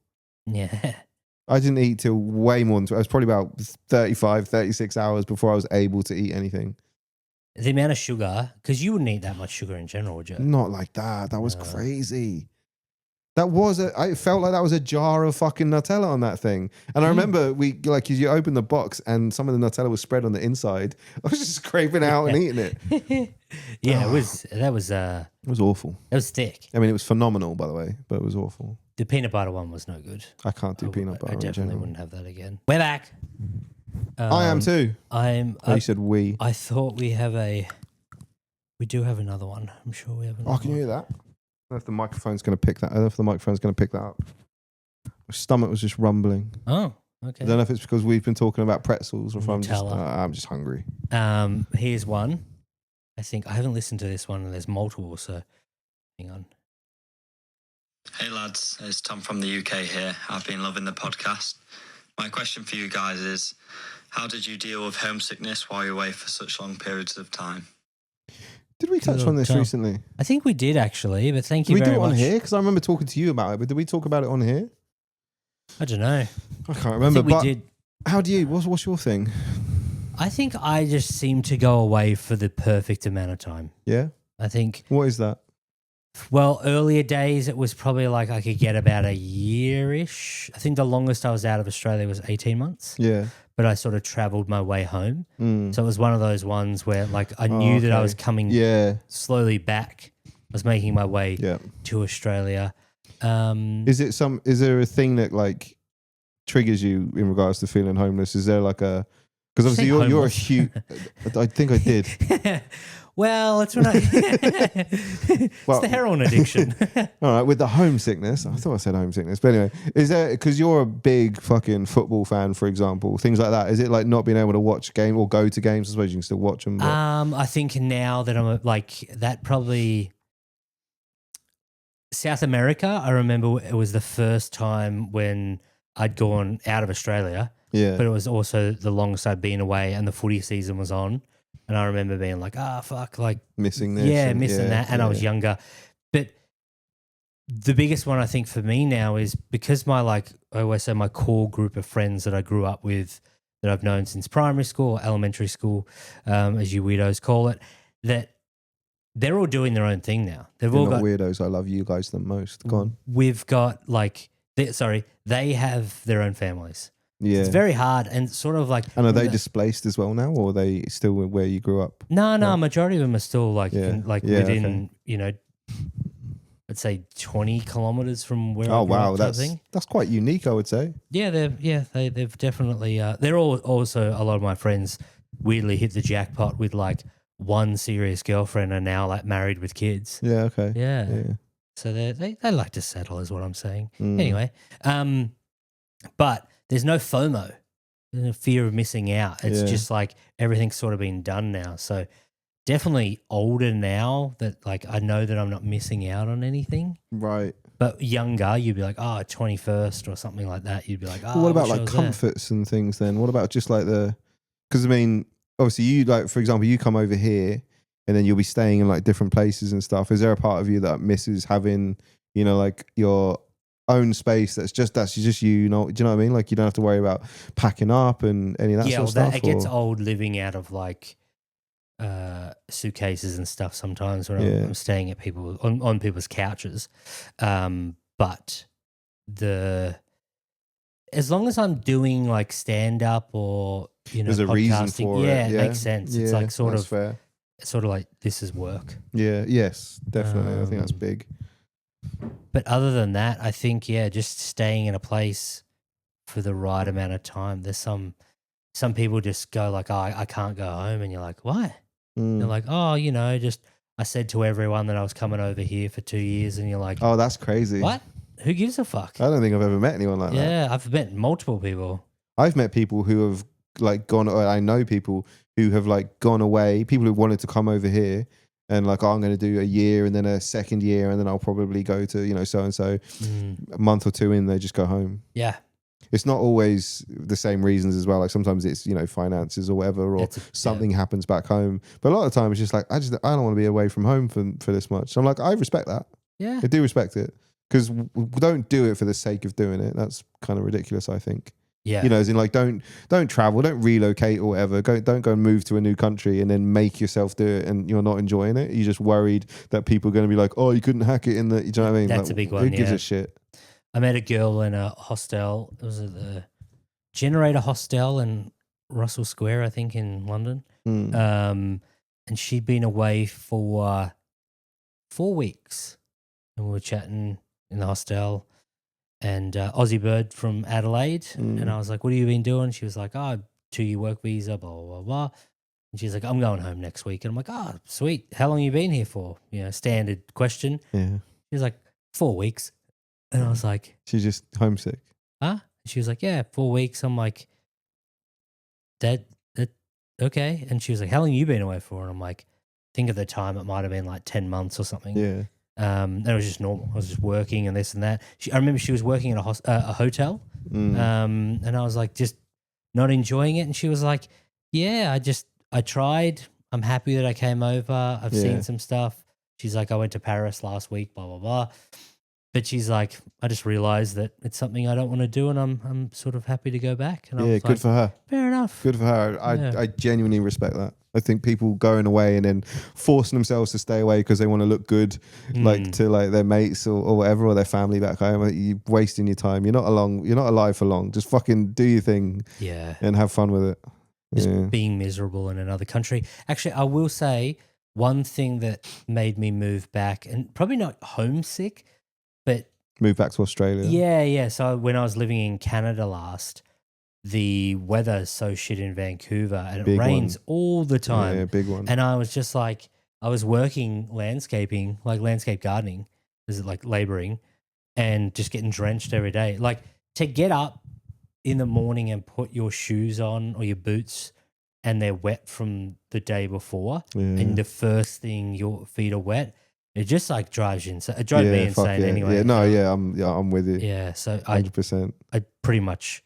[SPEAKER 1] Yeah.
[SPEAKER 2] I didn't eat till way more than... I was probably about 35, 36 hours before I was able to eat anything.
[SPEAKER 1] The amount of sugar, because you wouldn't eat that much sugar in general, would you?
[SPEAKER 2] Not like that. That was crazy. I felt like that was a jar of fucking Nutella on that thing. And I remember you open the box and some of the Nutella was spread on the inside. I was just scraping it out and eating it.
[SPEAKER 1] Yeah, it was
[SPEAKER 2] awful.
[SPEAKER 1] It was thick.
[SPEAKER 2] I mean, it was phenomenal, by the way, but it was awful.
[SPEAKER 1] The peanut butter one was no good.
[SPEAKER 2] I can't do peanut butter.
[SPEAKER 1] I
[SPEAKER 2] in
[SPEAKER 1] definitely
[SPEAKER 2] general.
[SPEAKER 1] wouldn't have that again. We're back.
[SPEAKER 2] I am too.
[SPEAKER 1] I
[SPEAKER 2] You said we.
[SPEAKER 1] I thought we do have another one. I'm sure we have another
[SPEAKER 2] Oh, can you hear that? I don't know if the microphone's going to pick that. I don't know if the microphone's going to pick that up. My stomach was just rumbling.
[SPEAKER 1] Oh, okay.
[SPEAKER 2] I don't know if it's because we've been talking about pretzels or if
[SPEAKER 1] Nutella.
[SPEAKER 2] I'm just hungry.
[SPEAKER 1] Here's one. I think I haven't listened to this one, and there's multiple. So, hang on.
[SPEAKER 5] Hey lads, it's Tom from the UK here. I've been loving the podcast. My question for you guys is, how did you deal with homesickness while you're away for such long periods of time?
[SPEAKER 2] Did we touch
[SPEAKER 1] Good
[SPEAKER 2] on this
[SPEAKER 1] Tom.
[SPEAKER 2] recently?
[SPEAKER 1] I think we did actually, but thank
[SPEAKER 2] Did
[SPEAKER 1] you
[SPEAKER 2] we do
[SPEAKER 1] very
[SPEAKER 2] it on
[SPEAKER 1] much.
[SPEAKER 2] here? Because I remember talking to you about it, but did we talk about it on here?
[SPEAKER 1] I don't know.
[SPEAKER 2] I can't
[SPEAKER 1] I
[SPEAKER 2] remember.
[SPEAKER 1] think we
[SPEAKER 2] But
[SPEAKER 1] did.
[SPEAKER 2] how do you? What's your thing?
[SPEAKER 1] I think I just seem to go away for the perfect amount of time.
[SPEAKER 2] Yeah.
[SPEAKER 1] I think,
[SPEAKER 2] What is that?
[SPEAKER 1] well, earlier days it was probably like I could get about a year-ish. I think the longest I was out of Australia was 18 months,
[SPEAKER 2] Yeah.
[SPEAKER 1] but I sort of traveled my way home.
[SPEAKER 2] Mm.
[SPEAKER 1] So it was one of those ones where like I knew that I
[SPEAKER 2] okay.
[SPEAKER 1] was coming
[SPEAKER 2] Yeah.
[SPEAKER 1] slowly back. I was making my way
[SPEAKER 2] Yeah.
[SPEAKER 1] to Australia.
[SPEAKER 2] Is there a thing that like triggers you in regards to feeling homeless? Is there like a? Because obviously
[SPEAKER 1] Say
[SPEAKER 2] you're a
[SPEAKER 1] homeless.
[SPEAKER 2] huge. I think I did.
[SPEAKER 1] Well, it's when it's
[SPEAKER 2] Well-
[SPEAKER 1] the heroin addiction.
[SPEAKER 2] All right, with the homesickness, I thought I said homesickness, but anyway, is there, because you're a big fucking football fan, for example, things like that? Is it like not being able to watch a game or go to games? I suppose you can still watch them. But
[SPEAKER 1] I think now that I'm like that, probably South America. I remember it was the first time when I'd gone out of Australia,
[SPEAKER 2] yeah,
[SPEAKER 1] but it was also the longest I'd been away, and the footy season was on. And I remember being like, fuck, like,
[SPEAKER 2] missing this.
[SPEAKER 1] yeah,
[SPEAKER 2] and-
[SPEAKER 1] missing that. And I was younger. But the biggest one I think for me now is because my, like, I always say my core group of friends that I grew up with, that I've known since primary school or elementary school, as you weirdos call it, that they're all doing their own thing now. They've
[SPEAKER 2] They're
[SPEAKER 1] all
[SPEAKER 2] not
[SPEAKER 1] got,
[SPEAKER 2] weirdos. I love you guys the most. Go on.
[SPEAKER 1] we've got like, they have their own families.
[SPEAKER 2] Yeah.
[SPEAKER 1] It's very hard and sort of like.
[SPEAKER 2] And are they displaced as well now, or are they still where you grew up?
[SPEAKER 1] No,
[SPEAKER 2] No.
[SPEAKER 1] majority of them are still like
[SPEAKER 2] Yeah.
[SPEAKER 1] within, let's say 20 kilometers from where I
[SPEAKER 2] Oh
[SPEAKER 1] grew
[SPEAKER 2] wow,
[SPEAKER 1] up type thing.
[SPEAKER 2] that's quite unique, I would say.
[SPEAKER 1] Yeah, they've definitely they're all also, a lot of my friends weirdly hit the jackpot with like one serious girlfriend and now like married with kids.
[SPEAKER 2] Yeah. Okay.
[SPEAKER 1] Yeah.
[SPEAKER 2] Yeah.
[SPEAKER 1] So they like to settle is what I'm saying.
[SPEAKER 2] Mm.
[SPEAKER 1] Anyway, but there's no FOMO. There's no fear of missing out. It's
[SPEAKER 2] Yeah.
[SPEAKER 1] just like everything's sort of been done now. So definitely older now that like I know that I'm not missing out on anything.
[SPEAKER 2] Right.
[SPEAKER 1] But younger, you'd be like, 21st or something like that. You'd be like,
[SPEAKER 2] Well, what
[SPEAKER 1] I
[SPEAKER 2] about
[SPEAKER 1] wish I
[SPEAKER 2] like
[SPEAKER 1] was there."
[SPEAKER 2] comforts and things then? What about just like because I mean, obviously you like, for example, you come over here and then you'll be staying in like different places and stuff. Is there a part of you that misses having, like your own space that's just you know? Do you know what I mean? Like you don't have to worry about packing up and any of that
[SPEAKER 1] Yeah,
[SPEAKER 2] sort of
[SPEAKER 1] well,
[SPEAKER 2] stuff.
[SPEAKER 1] it gets
[SPEAKER 2] or-
[SPEAKER 1] old living out of like suitcases and stuff sometimes when
[SPEAKER 2] Yeah.
[SPEAKER 1] I'm staying at people on people's couches. But as long as I'm doing like stand up or
[SPEAKER 2] There's a reason
[SPEAKER 1] podcasting,
[SPEAKER 2] for
[SPEAKER 1] yeah,
[SPEAKER 2] it.
[SPEAKER 1] it makes sense. It's like
[SPEAKER 2] that's fair.
[SPEAKER 1] sort of like this is work.
[SPEAKER 2] Yeah. Yes. Definitely. I think that's
[SPEAKER 1] Um,
[SPEAKER 2] big.
[SPEAKER 1] But other than that, I think just staying in a place for the right amount of time. There's some people just go like, I can't go home, and you're like, what?
[SPEAKER 2] Mm.
[SPEAKER 1] They're like, just I said to everyone that I was coming over here for 2 years, and you're like,
[SPEAKER 2] Oh, that's crazy.
[SPEAKER 1] what? Who gives a fuck?
[SPEAKER 2] I don't think I've ever met anyone like that.
[SPEAKER 1] Yeah, I've met multiple people.
[SPEAKER 2] I've met people who have like gone, or I know people who have like gone away, people who wanted to come over here and like, I'm going to do a year and then a second year and then I'll probably go to, so-and-so. A month or two in, they just go home.
[SPEAKER 1] Yeah.
[SPEAKER 2] It's not always the same reasons as well. Like sometimes it's, finances or whatever, or
[SPEAKER 1] It's
[SPEAKER 2] something happens back home. But a lot of the time it's just like, I don't want to be away from home for this much. So I'm like, I respect that.
[SPEAKER 1] Yeah.
[SPEAKER 2] I do respect it. Because we don't do it for the sake of doing it. That's kind of ridiculous, I think.
[SPEAKER 1] Yeah.
[SPEAKER 2] As in like, don't travel, don't relocate or whatever. Don't go and move to a new country and then make yourself do it and you're not enjoying it. You're just worried that people are going to be like, oh, you couldn't hack it in the, you know what I mean?
[SPEAKER 1] That's
[SPEAKER 2] Like,
[SPEAKER 1] a big
[SPEAKER 2] Who
[SPEAKER 1] one,
[SPEAKER 2] gives
[SPEAKER 1] yeah.
[SPEAKER 2] a shit?
[SPEAKER 1] I met a girl in a hostel. It was at the Generator Hostel in Russell Square, I think, in London.
[SPEAKER 2] Mm.
[SPEAKER 1] And she'd been away for 4 weeks. And we were chatting in the hostel. and Aussie Bird from Adelaide. And I was like, what have you been doing? She was like, oh, 2-year work visa, blah, blah, blah, blah. And she's like, I'm going home next week. And I'm like, oh, sweet. How long you been here for? You know, standard question.
[SPEAKER 2] Yeah.
[SPEAKER 1] She was like, 4 weeks. And I was like,
[SPEAKER 2] She's just homesick.
[SPEAKER 1] huh? She was like, yeah, 4 weeks. I'm like, that, okay. And she was like, how long you been away for? And I'm like, I think at the time it might have been like 10 months or something.
[SPEAKER 2] Yeah.
[SPEAKER 1] And it was just normal. I was just working and this and that. I remember she was working at a hotel. And I was like, just not enjoying it. And she was like, yeah, I tried. I'm happy that I came over. I've seen some stuff. She's like, I went to Paris last week, blah, blah, blah. But she's like, I just realized that it's something I don't want to do, and I'm sort of happy to go back. And I was
[SPEAKER 2] good
[SPEAKER 1] like,
[SPEAKER 2] for her.
[SPEAKER 1] fair enough.
[SPEAKER 2] Good for her. I genuinely respect that. I think people going away and then forcing themselves to stay away because they want to look good, like to like their mates or whatever, or their family back home. Like, you're wasting your time. You're not alive for long. Just fucking do your thing.
[SPEAKER 1] Yeah.
[SPEAKER 2] And have fun with it.
[SPEAKER 1] Just being miserable in another country. Actually, I will say one thing that made me move back, and probably not homesick, but
[SPEAKER 2] move back to Australia.
[SPEAKER 1] Yeah. So when I was living in Canada last, the weather is so shit in Vancouver and it rains all the time.
[SPEAKER 2] Yeah, big one.
[SPEAKER 1] And I was just like, I was working landscaping, like landscape gardening, is it like laboring, and just getting drenched every day. Like to get up in the morning and put your shoes on or your boots and they're wet from the day before, and the first thing your feet are wet, it just like drives you insane. It drove me insane anyway.
[SPEAKER 2] I'm with you.
[SPEAKER 1] Yeah, so
[SPEAKER 2] 100%.
[SPEAKER 1] I pretty much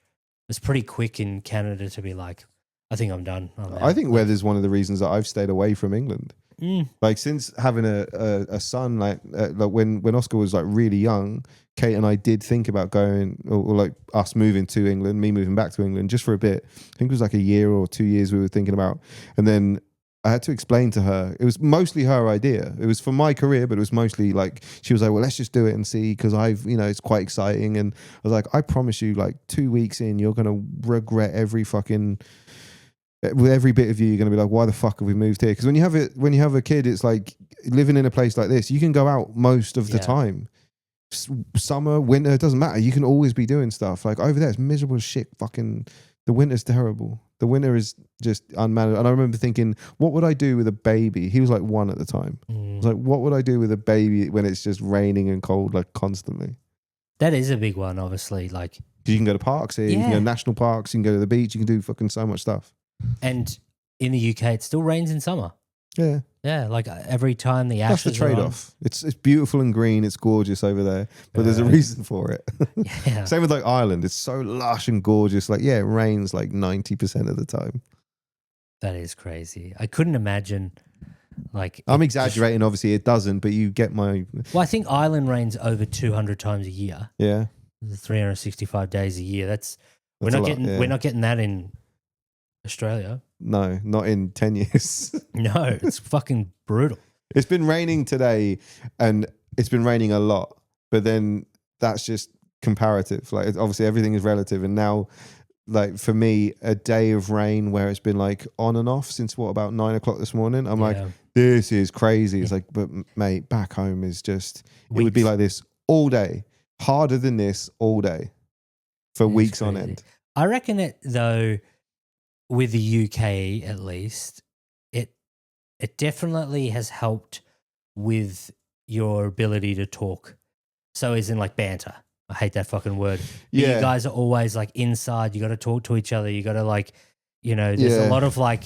[SPEAKER 1] was pretty quick in Canada to be like, I think I'm done.
[SPEAKER 2] I think weather's one of the reasons that I've stayed away from England. Like since having a son, like when Oscar was like really young, Kate and I did think about going or like us moving to England, me moving back to England just for a bit. I think it was like a year or 2 years we were thinking about, and then I had to explain to her. It was mostly her idea. It was for my career, but it was mostly like, she was like, well, let's just do it and see, because it's quite exciting. And I was like, I promise you, like 2 weeks in, you're going to regret with every bit of you, you're going to be like, why the fuck have we moved here? Because when you have a kid, it's like living in a place like this, you can go out most of the time. Summer, winter, it doesn't matter. You can always be doing stuff. Like over there, it's miserable as shit. Fucking, the winter's terrible. The winter is just unmanageable. And I remember thinking, what would I do with a baby? He was like 1 at the time. I was like, what would I do with a baby when it's just raining and cold, like constantly?
[SPEAKER 1] That is a big one, obviously. Like,
[SPEAKER 2] you can go to parks here, you can go to national parks, you can go to the beach, you can do fucking so much stuff.
[SPEAKER 1] And in the UK, it still rains in summer.
[SPEAKER 2] Yeah.
[SPEAKER 1] Yeah, like every time the ashes
[SPEAKER 2] That's the trade-off. It's beautiful and green. It's gorgeous over there, but there's a reason for it.
[SPEAKER 1] Yeah.
[SPEAKER 2] Same with like Ireland. It's so lush and gorgeous. Like, it rains like 90% of the time.
[SPEAKER 1] That is crazy. I couldn't imagine. Like,
[SPEAKER 2] I'm exaggerating. Obviously, it doesn't. But you get my.
[SPEAKER 1] Well, I think Ireland rains over 200 times a year.
[SPEAKER 2] Yeah.
[SPEAKER 1] 365 days a year. We're not getting that in Australia.
[SPEAKER 2] No, not in 10 years.
[SPEAKER 1] No, it's fucking brutal.
[SPEAKER 2] It's been raining today, and it's been raining a lot, but then that's just comparative. Like, obviously everything is relative, and now, like for me, a day of rain where it's been like on and off since about 9 o'clock this morning, I'm like, this is crazy. It's like, but mate, back home is just, it would be like this all day, harder than this all day for weeks on end.
[SPEAKER 1] I reckon it though. With the UK, at least, it definitely has helped with your ability to talk. So as in like banter. I hate that fucking word. But you guys are always like inside. You got to talk to each other. You got to like, there's a lot of like,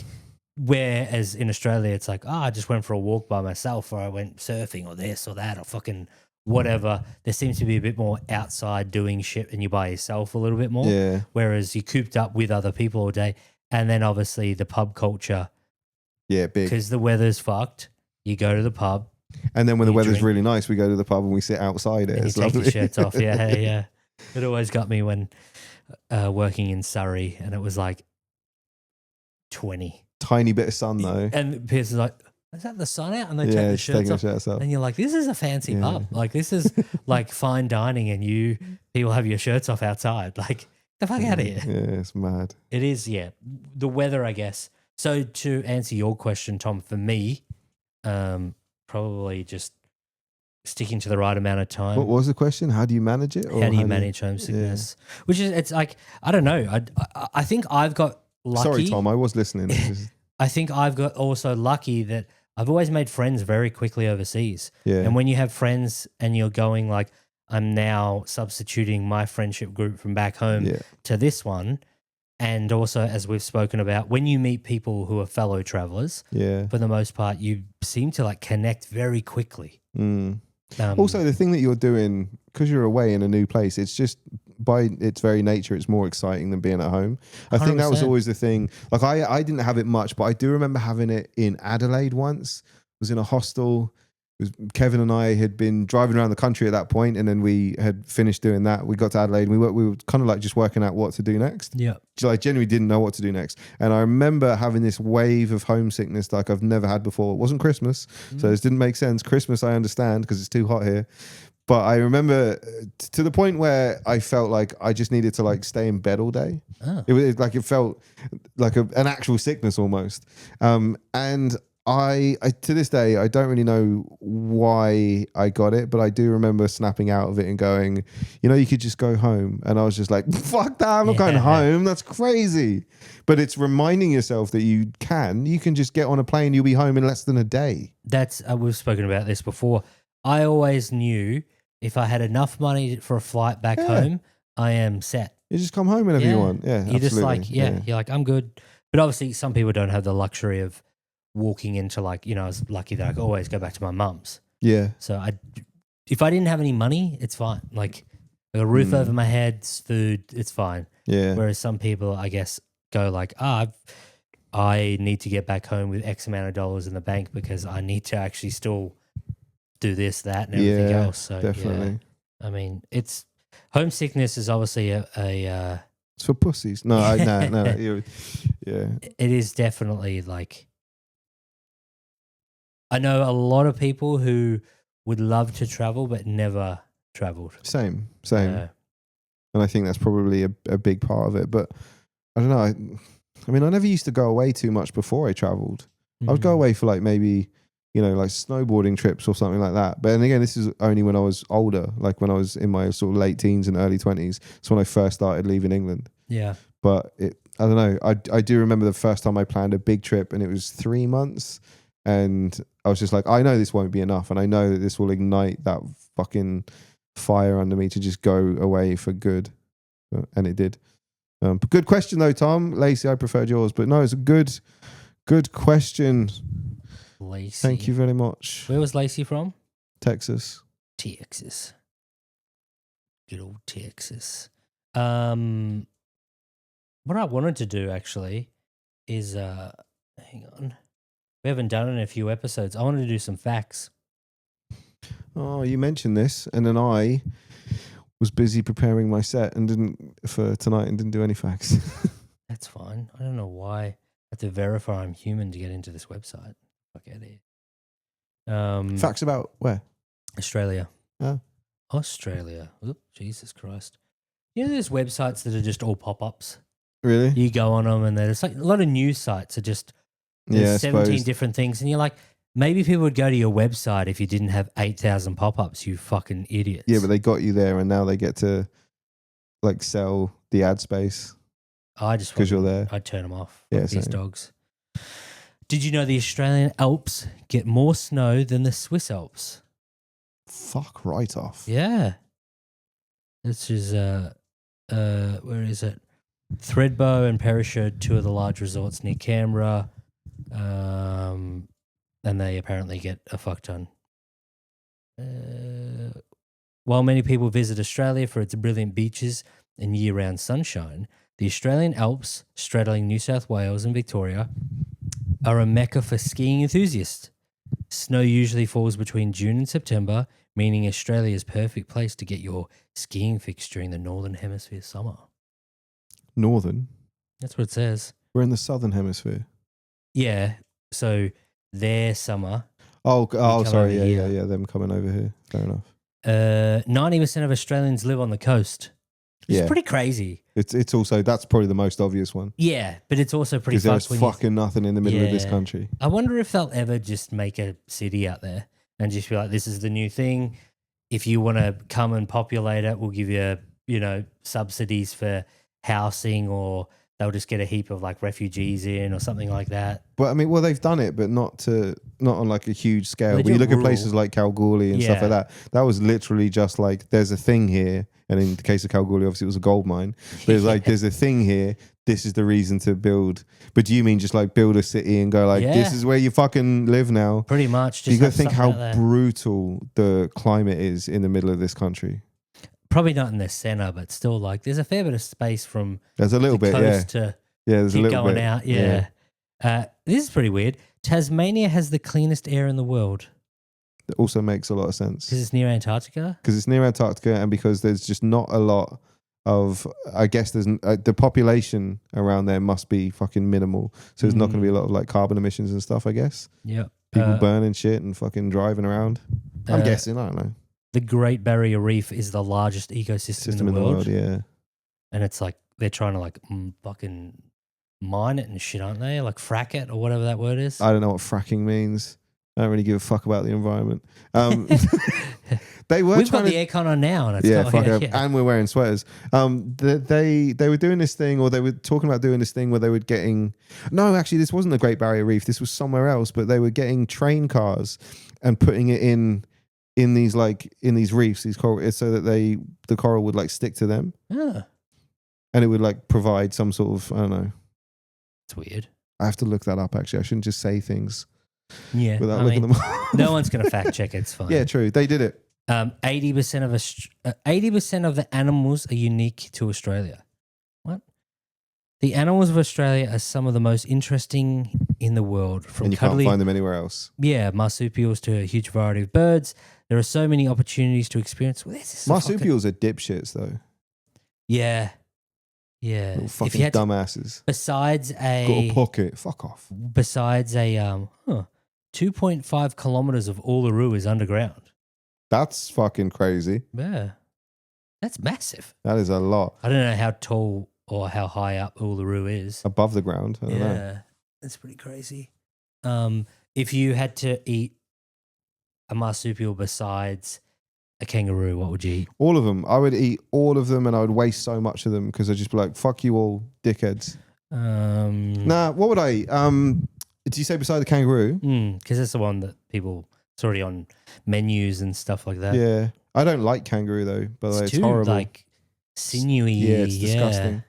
[SPEAKER 1] whereas in Australia, it's like, I just went for a walk by myself, or I went surfing, or this or that, or fucking whatever. There seems to be a bit more outside doing shit, and you're by yourself a little bit more.
[SPEAKER 2] Yeah.
[SPEAKER 1] Whereas you're cooped up with other people all day. And then obviously the pub culture. Yeah, big. Because the weather's fucked. You go to the pub.
[SPEAKER 2] And then when the weather's really nice, we go to the pub and we sit outside it.
[SPEAKER 1] And you take your shirts off. Yeah. It always got me when working in Surrey, and it was like 20.
[SPEAKER 2] Tiny bit of sun though.
[SPEAKER 1] And Pierce is like, is that the sun out? And they take the shirts off. And you're like, this is a fancy pub. Like, this is like fine dining, and people have your shirts off outside. Like, the fuck out of here.
[SPEAKER 2] Yeah, it's mad.
[SPEAKER 1] It is, the weather, I guess. So to answer your question, Tom, for me, probably just sticking to the right amount of time.
[SPEAKER 2] What was the question? How do you manage it? Or
[SPEAKER 1] how do you manage homesickness? Which is, it's like, I don't know. I think I've got lucky.
[SPEAKER 2] Sorry, Tom, I was listening.
[SPEAKER 1] I think I've got also lucky that I've always made friends very quickly overseas.
[SPEAKER 2] Yeah.
[SPEAKER 1] And when you have friends and you're going like, I'm now substituting my friendship group from back home to this one. And also, as we've spoken about, when you meet people who are fellow travelers, for the most part, you seem to like connect very quickly.
[SPEAKER 2] Also, the thing that you're doing, because you're away in a new place, it's just by its very nature, it's more exciting than being at home. I think that was
[SPEAKER 1] 100%.
[SPEAKER 2] always the thing. Like I didn't have it much, but I do remember having it in Adelaide once. I was in a hostel. Kevin and I had been driving around the country at that point, and then we had finished doing that. We got to Adelaide, and we were kind of like just working out what to do next.
[SPEAKER 1] Yeah.
[SPEAKER 2] I genuinely didn't know what to do next. And I remember having this wave of homesickness like I've never had before. It wasn't Christmas, so this didn't make sense. Christmas, I understand because it's too hot here. But I remember to the point where I felt like I just needed to like stay in bed all day.
[SPEAKER 1] Oh.
[SPEAKER 2] It felt like an actual sickness almost. And I to this day, I don't really know why I got it, but I do remember snapping out of it and going, you could just go home. And I was just like, fuck that, I'm not going home. That's crazy. But it's reminding yourself that you can just get on a plane, you'll be home in less than a day.
[SPEAKER 1] That's, we've spoken about this before. I always knew if I had enough money for a flight back home, I am set.
[SPEAKER 2] You just come home whenever you want. Yeah,
[SPEAKER 1] you're
[SPEAKER 2] absolutely.
[SPEAKER 1] just like, you're like, I'm good. But obviously some people don't have the luxury of walking into like, I was lucky that I could always go back to my mum's.
[SPEAKER 2] Yeah.
[SPEAKER 1] So if I didn't have any money, it's fine. Like a roof over my head, food, it's fine.
[SPEAKER 2] Yeah.
[SPEAKER 1] Whereas some people, I guess, go like, I need to get back home with X amount of dollars in the bank because I need to actually still do this, that, and everything else. So
[SPEAKER 2] definitely.
[SPEAKER 1] I mean, homesickness is obviously
[SPEAKER 2] it's for pussies. No. Yeah.
[SPEAKER 1] It is definitely like, I know a lot of people who would love to travel but never traveled.
[SPEAKER 2] Same. And I think that's probably a big part of it. But I don't know. I mean, I never used to go away too much before I traveled. I would go away for like maybe, like snowboarding trips or something like that. But then again, this is only when I was older, like when I was in my sort of late teens and early 20s. It's when I first started leaving England.
[SPEAKER 1] Yeah.
[SPEAKER 2] But I don't know. I do remember the first time I planned a big trip and it was 3 months. And I was just like, I know this won't be enough. And I know that this will ignite that fucking fire under me to just go away for good. And it did. But good question though, Tom. Lacey, I preferred yours. But no, it's a good question.
[SPEAKER 1] Lacey.
[SPEAKER 2] Thank you very much.
[SPEAKER 1] Where was Lacey from?
[SPEAKER 2] Texas.
[SPEAKER 1] Texas. Good old Texas. What I wanted to do actually is, hang on. We haven't done it in a few episodes. I wanted to do some facts.
[SPEAKER 2] Oh, you mentioned this, and then I was busy preparing my set for tonight and didn't do any facts.
[SPEAKER 1] That's fine. I don't know why I have to verify I'm human to get into this website. Fuck out of here.
[SPEAKER 2] Facts about where?
[SPEAKER 1] Australia.
[SPEAKER 2] Oh.
[SPEAKER 1] Australia. Oop, Jesus Christ. There's websites that are just all pop-ups.
[SPEAKER 2] Really?
[SPEAKER 1] You go on them and there's like a lot of news sites are just there's 17 different things. And you're like, maybe people would go to your website if you didn't have 8,000 pop-ups, you fucking idiots.
[SPEAKER 2] Yeah, but they got you there and now they get to like sell the ad space.
[SPEAKER 1] I just
[SPEAKER 2] because you're there.
[SPEAKER 1] I'd turn them off.
[SPEAKER 2] Yeah,
[SPEAKER 1] these
[SPEAKER 2] same.
[SPEAKER 1] dogs. Did you know the Australian Alps get more snow than the Swiss Alps?
[SPEAKER 2] Fuck right off.
[SPEAKER 1] Yeah. This is where is it? Thredbo and Perisher, two of the large resorts near Canberra. And they apparently get a fuck ton. While many people visit Australia for its brilliant beaches and year-round sunshine, the Australian Alps, straddling New South Wales and Victoria, are a mecca for skiing enthusiasts. Snow usually falls between June and September, meaning Australia's perfect place to get your skiing fix during the Northern Hemisphere summer.
[SPEAKER 2] Northern?
[SPEAKER 1] That's what it says.
[SPEAKER 2] We're in the Southern Hemisphere.
[SPEAKER 1] Yeah, so their summer.
[SPEAKER 2] Oh, sorry.
[SPEAKER 1] Yeah,
[SPEAKER 2] them coming over here. Fair enough.
[SPEAKER 1] 90% of Australians live on the coast. It's pretty crazy.
[SPEAKER 2] It's also, that's probably the most obvious one.
[SPEAKER 1] Yeah, but it's also pretty
[SPEAKER 2] because
[SPEAKER 1] fucked
[SPEAKER 2] there's fucking nothing in the middle of this country.
[SPEAKER 1] I wonder if they'll ever just make a city out there. and just be like, this is the new thing. If you want to come and populate it, we'll give you, subsidies for housing, or they'll just get a heap of like refugees in or something like that.
[SPEAKER 2] But I mean, well, they've done it, but not on like a huge scale.
[SPEAKER 1] They
[SPEAKER 2] When you
[SPEAKER 1] do
[SPEAKER 2] look at
[SPEAKER 1] rural.
[SPEAKER 2] places like Kalgoorlie and stuff like that, that was literally just like, there's a thing here. And in the case of Kalgoorlie, obviously it was a gold mine. But it's like, there's a thing here. This is the reason to build. But do you mean just like build a city and go like, this is where you fucking live now?
[SPEAKER 1] Pretty much. Just
[SPEAKER 2] You got to
[SPEAKER 1] have
[SPEAKER 2] think
[SPEAKER 1] something
[SPEAKER 2] how
[SPEAKER 1] out there.
[SPEAKER 2] brutal the climate is in the middle of this country.
[SPEAKER 1] Probably not in the center, but still, like, there's a fair bit of space from
[SPEAKER 2] There's a little
[SPEAKER 1] the
[SPEAKER 2] bit,
[SPEAKER 1] coast to
[SPEAKER 2] there's a
[SPEAKER 1] keep
[SPEAKER 2] little
[SPEAKER 1] going
[SPEAKER 2] bit.
[SPEAKER 1] out. Yeah. This is pretty weird. Tasmania has the cleanest air in the world
[SPEAKER 2] It also makes a lot of sense.
[SPEAKER 1] because it's near Antarctica.
[SPEAKER 2] Because it's near Antarctica and because there's just not a lot of, I guess there's the population around there must be fucking minimal. So there's not going to be a lot of like carbon emissions and stuff, I guess.
[SPEAKER 1] Yep.
[SPEAKER 2] People burning shit and fucking driving around. I'm guessing, I don't know.
[SPEAKER 1] The Great Barrier Reef is the largest ecosystem in the world.
[SPEAKER 2] Yeah.
[SPEAKER 1] And it's like they're trying to like fucking mine it and shit, aren't they? Like frack it or whatever that word is.
[SPEAKER 2] I don't know what fracking means. I don't really give a fuck about the environment. They were
[SPEAKER 1] We've
[SPEAKER 2] trying
[SPEAKER 1] got
[SPEAKER 2] to
[SPEAKER 1] the aircon on now, and it's
[SPEAKER 2] and we're wearing sweaters. They were doing this thing, or they were talking about doing this thing where they were getting. No, actually, this wasn't the Great Barrier Reef. This was somewhere else. But they were getting train cars and putting it in these reefs, these coral, so that the coral would like stick to them,
[SPEAKER 1] Yeah,
[SPEAKER 2] and it would like provide some sort of, I don't know.
[SPEAKER 1] it's weird.
[SPEAKER 2] I have to look that up. Actually, I shouldn't just say things
[SPEAKER 1] Yeah,
[SPEAKER 2] without looking them up.
[SPEAKER 1] no one's gonna fact check it. It's fine.
[SPEAKER 2] Yeah, true. They did it.
[SPEAKER 1] 80% of the animals are unique to Australia. What? The animals of Australia are some of the most interesting in the world. From
[SPEAKER 2] And you
[SPEAKER 1] cuddly,
[SPEAKER 2] can't find them anywhere else.
[SPEAKER 1] marsupials to a huge variety of birds. There are so many opportunities to experience. Well, this is
[SPEAKER 2] Marsupials are dipshits, though.
[SPEAKER 1] Yeah.
[SPEAKER 2] Little
[SPEAKER 1] If
[SPEAKER 2] fucking
[SPEAKER 1] you had to,
[SPEAKER 2] dumbasses.
[SPEAKER 1] besides
[SPEAKER 2] Got a pocket. Fuck off.
[SPEAKER 1] 2.5 kilometers of Uluru is underground.
[SPEAKER 2] That's fucking crazy.
[SPEAKER 1] Yeah, that's massive.
[SPEAKER 2] That is a lot.
[SPEAKER 1] I don't know how tall or how high up Uluru is.
[SPEAKER 2] Above the ground. I don't know.
[SPEAKER 1] That's pretty crazy. If you had to eat a marsupial besides a kangaroo, what would you eat?
[SPEAKER 2] All of them. I would eat all of them and I would waste so much of them because I'd just be like, fuck you all, dickheads. Nah, what would I eat? Did you say beside the kangaroo?
[SPEAKER 1] Because that's the one that people, it's already on menus and stuff like that.
[SPEAKER 2] Yeah. I don't like kangaroo though, by the way. It's
[SPEAKER 1] too,
[SPEAKER 2] horrible.
[SPEAKER 1] like sinewy.
[SPEAKER 2] Yeah, it's disgusting.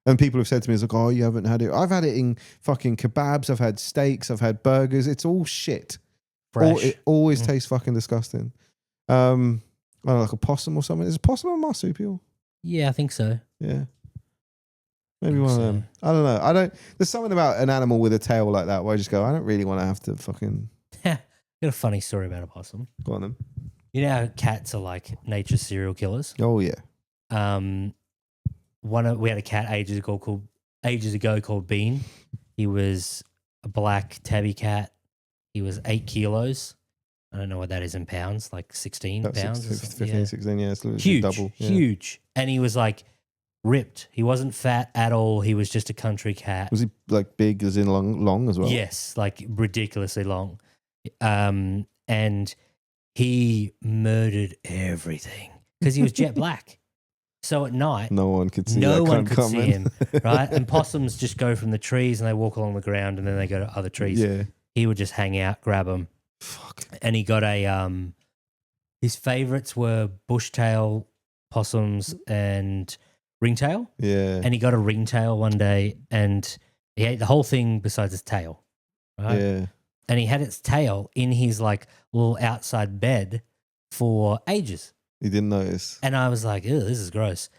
[SPEAKER 2] And people have said to me, it's like, oh, you haven't had it. I've had it in fucking kebabs. I've had steaks. I've had burgers. It's all shit.
[SPEAKER 1] Fresh.
[SPEAKER 2] It always tastes fucking disgusting. I don't know, like a possum or something. Is a possum a marsupial?
[SPEAKER 1] Yeah, I think so.
[SPEAKER 2] Yeah. Maybe
[SPEAKER 1] Think
[SPEAKER 2] one
[SPEAKER 1] so.
[SPEAKER 2] of them. I don't know. There's something about an animal with a tail like that where I just go, I don't really want to have to fucking
[SPEAKER 1] Got a funny story about a possum.
[SPEAKER 2] go on them.
[SPEAKER 1] You know how cats are like nature's serial killers?
[SPEAKER 2] Oh, yeah.
[SPEAKER 1] We had a cat ages ago called Bean. He was a black tabby cat. He was 8 kilos. I don't know what that is in pounds, like 16
[SPEAKER 2] About
[SPEAKER 1] pounds.
[SPEAKER 2] 15, 16, yeah. It's literally
[SPEAKER 1] Huge,
[SPEAKER 2] double. Yeah.
[SPEAKER 1] huge. And he was like ripped. He wasn't fat at all. He was just a country cat.
[SPEAKER 2] Was he like big as in long as well?
[SPEAKER 1] Yes, like ridiculously long. And he murdered everything because he was jet black. So at night,
[SPEAKER 2] No one could see
[SPEAKER 1] no
[SPEAKER 2] that
[SPEAKER 1] one
[SPEAKER 2] cunt
[SPEAKER 1] could see
[SPEAKER 2] coming.
[SPEAKER 1] him, right? And possums just go from the trees and they walk along the ground and then they go to other trees.
[SPEAKER 2] Yeah.
[SPEAKER 1] He would just hang out, grab them.
[SPEAKER 2] Fuck.
[SPEAKER 1] And he got his favorites were bushtail possums and ringtail.
[SPEAKER 2] Yeah.
[SPEAKER 1] And he got a ringtail one day and he ate the whole thing besides his tail, right?
[SPEAKER 2] Yeah.
[SPEAKER 1] And he had its tail in his like little outside bed for ages.
[SPEAKER 2] He didn't notice.
[SPEAKER 1] And I was like, ew, this is gross.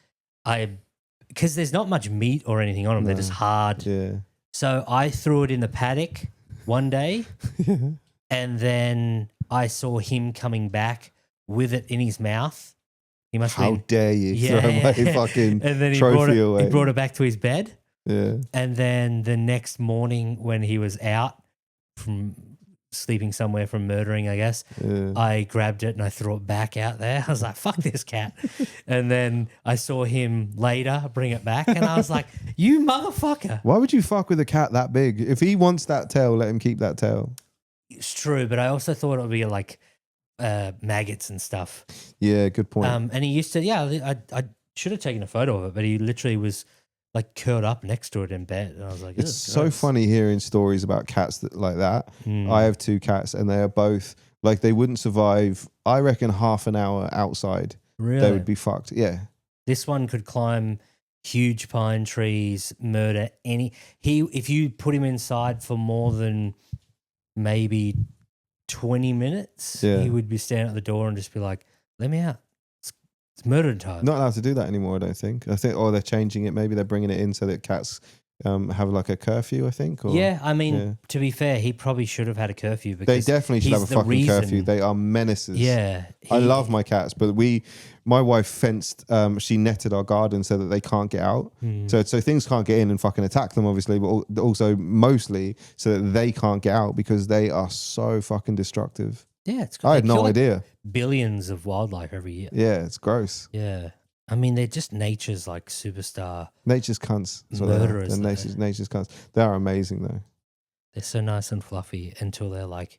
[SPEAKER 1] Because there's not much meat or anything on them. They're
[SPEAKER 2] No.
[SPEAKER 1] just hard.
[SPEAKER 2] Yeah.
[SPEAKER 1] So I threw it in the paddock one day
[SPEAKER 2] Yeah.
[SPEAKER 1] and then I saw him coming back with it in his mouth. He must have
[SPEAKER 2] How
[SPEAKER 1] been.
[SPEAKER 2] dare you throw my fucking
[SPEAKER 1] And then he
[SPEAKER 2] trophy away.
[SPEAKER 1] He brought it back to his bed.
[SPEAKER 2] Yeah.
[SPEAKER 1] And then the next morning when he was out from sleeping somewhere from murdering, I guess,
[SPEAKER 2] Yeah.
[SPEAKER 1] I grabbed it and I threw it back out there. I was like, fuck this cat. And then I saw him later bring it back and I was like, you motherfucker.
[SPEAKER 2] Why would you fuck with a cat that big? If he wants that tail, let him keep that tail.
[SPEAKER 1] It's true, but I also thought it would be like maggots and stuff.
[SPEAKER 2] Yeah, good point.
[SPEAKER 1] And he used to, I should have taken a photo of it, but he literally was like curled up next to it in bed. And I was like,
[SPEAKER 2] it's so funny hearing stories about cats like that. I have 2 cats and they are both like, they wouldn't survive, I reckon, half an hour outside.
[SPEAKER 1] Really?
[SPEAKER 2] They would be fucked. Yeah.
[SPEAKER 1] This one could climb huge pine trees, murder if you put him inside for more than maybe 20 minutes, he would be standing at the door and just be like, let me out. It's murder time.
[SPEAKER 2] Not allowed to do that anymore, I don't think. I think, they're changing it. Maybe they're bringing it in so that cats have like a curfew, I think. Or,
[SPEAKER 1] I mean, to be fair, he probably should have had a curfew.
[SPEAKER 2] They
[SPEAKER 1] Because
[SPEAKER 2] definitely should have a fucking curfew. They are menaces.
[SPEAKER 1] Yeah.
[SPEAKER 2] I love my cats, but my wife fenced, she netted our garden so that they can't get out. So things can't get in and fucking attack them, obviously, but also mostly so that they can't get out because they are so fucking destructive.
[SPEAKER 1] Yeah, it's
[SPEAKER 2] I had no idea.
[SPEAKER 1] Billions of wildlife every year.
[SPEAKER 2] Yeah, it's gross.
[SPEAKER 1] Yeah. I mean, they're just nature's like superstar.
[SPEAKER 2] Nature's cunts.
[SPEAKER 1] Murderers.
[SPEAKER 2] They're nature's cunts. They are amazing though.
[SPEAKER 1] They're so nice and fluffy until they're like,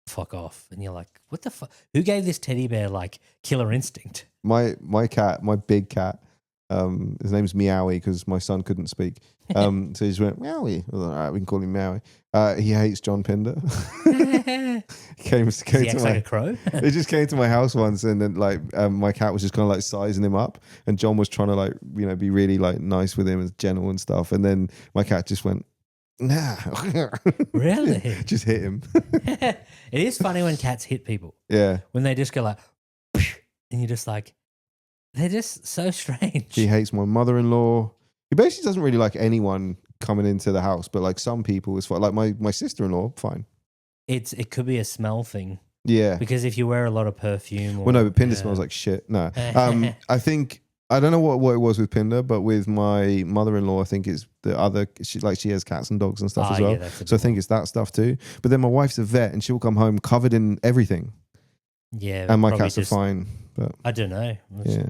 [SPEAKER 1] fuck off. And you're like, what the fuck? Who gave this teddy bear like killer instinct?
[SPEAKER 2] My cat, my big cat, his name's Meowie because my son couldn't speak. So he just went, Meowie. I was like, all right, we can call him Meowie. He hates John Pinder. came
[SPEAKER 1] Does he
[SPEAKER 2] to
[SPEAKER 1] act
[SPEAKER 2] my,
[SPEAKER 1] like a crow?
[SPEAKER 2] He just came to my house once and then like my cat was just kind of like sizing him up and John was trying to like, be really like nice with him and gentle and stuff. And then my cat just went, nah.
[SPEAKER 1] Really?
[SPEAKER 2] Just hit him.
[SPEAKER 1] It is funny when cats hit people.
[SPEAKER 2] Yeah.
[SPEAKER 1] When they just go like, and you're just like, they're just so strange.
[SPEAKER 2] He hates my mother-in-law. He basically doesn't really like anyone coming into the house, but like some people is fine. Like my sister-in-law, fine.
[SPEAKER 1] It could be a smell thing.
[SPEAKER 2] Yeah.
[SPEAKER 1] Because if you wear a lot of perfume.
[SPEAKER 2] Well, no, but Pinder smells like shit. No. I think, I don't know what it was with Pinder, but with my mother-in-law, I think it's the other, she has cats and dogs and stuff as well.
[SPEAKER 1] Yeah,
[SPEAKER 2] so I think it's that stuff too. But then my wife's a vet and she'll come home covered in everything.
[SPEAKER 1] Yeah.
[SPEAKER 2] And my cats are fine. But
[SPEAKER 1] I don't know.
[SPEAKER 2] Yeah.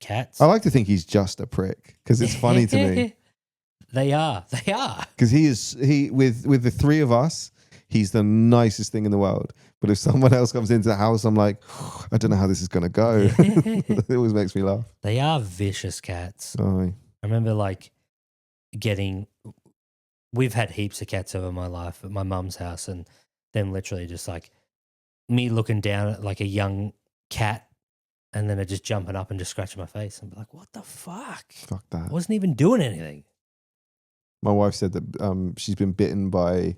[SPEAKER 1] Cats.
[SPEAKER 2] I like to think he's just a prick because it's funny to me.
[SPEAKER 1] They are.
[SPEAKER 2] Because with the 3 of us, he's the nicest thing in the world. But if someone else comes into the house, I'm like, I don't know how this is going to go. It always makes me laugh.
[SPEAKER 1] They are vicious cats.
[SPEAKER 2] Oh.
[SPEAKER 1] I remember like we've had heaps of cats over my life at my mum's house and them literally just like me looking down at like a young cat and then it just jumping up and just scratching my face and be like, what the fuck?
[SPEAKER 2] Fuck that.
[SPEAKER 1] I wasn't even doing anything.
[SPEAKER 2] My wife said that she's been bitten by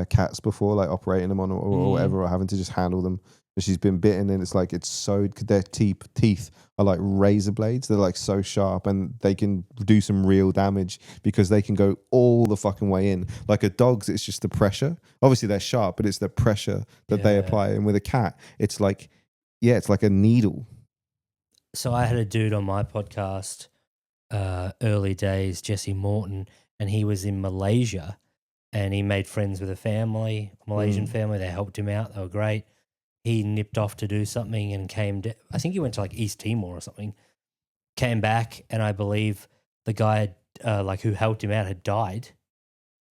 [SPEAKER 2] cats before, like operating them on or whatever, or having to just handle them. And she's been bitten and it's like, their teeth are like razor blades. They're like so sharp and they can do some real damage because they can go all the fucking way in. Like a dog's, it's just the pressure. Obviously they're sharp, but it's the pressure that they apply. And with a cat, it's like a needle.
[SPEAKER 1] So I had a dude on my podcast early days, Jesse Morton, and he was in Malaysia and he made friends with a Malaysian family. They helped him out. They were great. He nipped off to do something and I think he went to like East Timor or something, came back and I believe the guy who helped him out had died.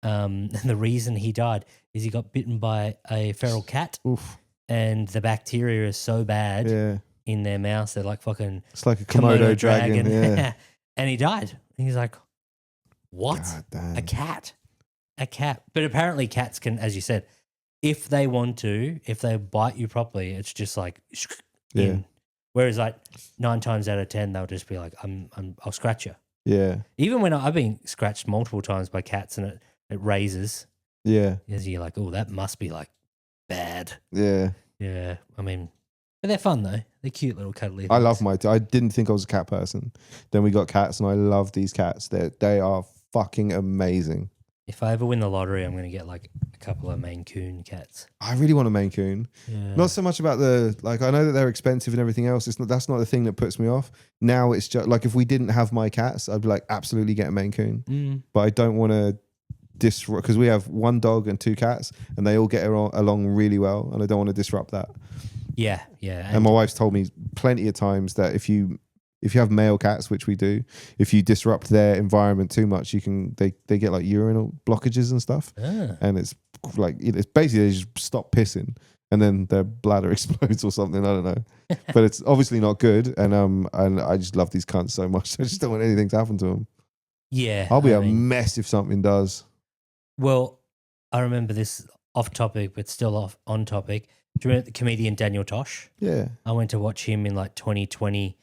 [SPEAKER 1] And the reason he died is he got bitten by a feral cat.
[SPEAKER 2] Oof.
[SPEAKER 1] And the bacteria is so bad in their mouth. They're like fucking...
[SPEAKER 2] It's like a Komodo dragon. Yeah.
[SPEAKER 1] And he died. And he's like, what? A cat. But apparently cats can, as you said, if they want to, if they bite you properly, it's just like in. Whereas like 9 times out of 10, they'll just be like, I'll scratch you.
[SPEAKER 2] Yeah.
[SPEAKER 1] Even when I've been scratched multiple times by cats and it raises.
[SPEAKER 2] Yeah.
[SPEAKER 1] You're like, oh, that must be like bad.
[SPEAKER 2] Yeah.
[SPEAKER 1] Yeah. I mean, but they're fun though. They're cute little cuddly things.
[SPEAKER 2] I love I didn't think I was a cat person. Then we got cats and I love these cats. They are fucking amazing.
[SPEAKER 1] If I ever win the lottery, I'm going to get like a couple of Maine Coon cats.
[SPEAKER 2] I really want a Maine Coon.
[SPEAKER 1] Yeah.
[SPEAKER 2] Not so much about I know that they're expensive and everything else. That's not the thing that puts me off. Now it's just like if we didn't have my cats, I'd be like, absolutely get a Maine Coon. But I don't want to disrupt because we have 1 dog and 2 cats and they all get along really well and I don't want to disrupt that.
[SPEAKER 1] Yeah.
[SPEAKER 2] And my wife's told me plenty of times that if you have male cats, which we do, if you disrupt their environment too much, they get like urinal blockages and stuff. And it's like, it's basically they just stop pissing and then their bladder explodes or something. I don't know, but it's obviously not good. And I just love these cunts so much. I just don't want anything to happen to them.
[SPEAKER 1] Yeah.
[SPEAKER 2] I'll be
[SPEAKER 1] I
[SPEAKER 2] a
[SPEAKER 1] mean,
[SPEAKER 2] mess if something does.
[SPEAKER 1] Well, I remember this off topic, but still on topic. Do you remember the comedian Daniel Tosh?
[SPEAKER 2] Yeah.
[SPEAKER 1] I went to watch him in like 2020,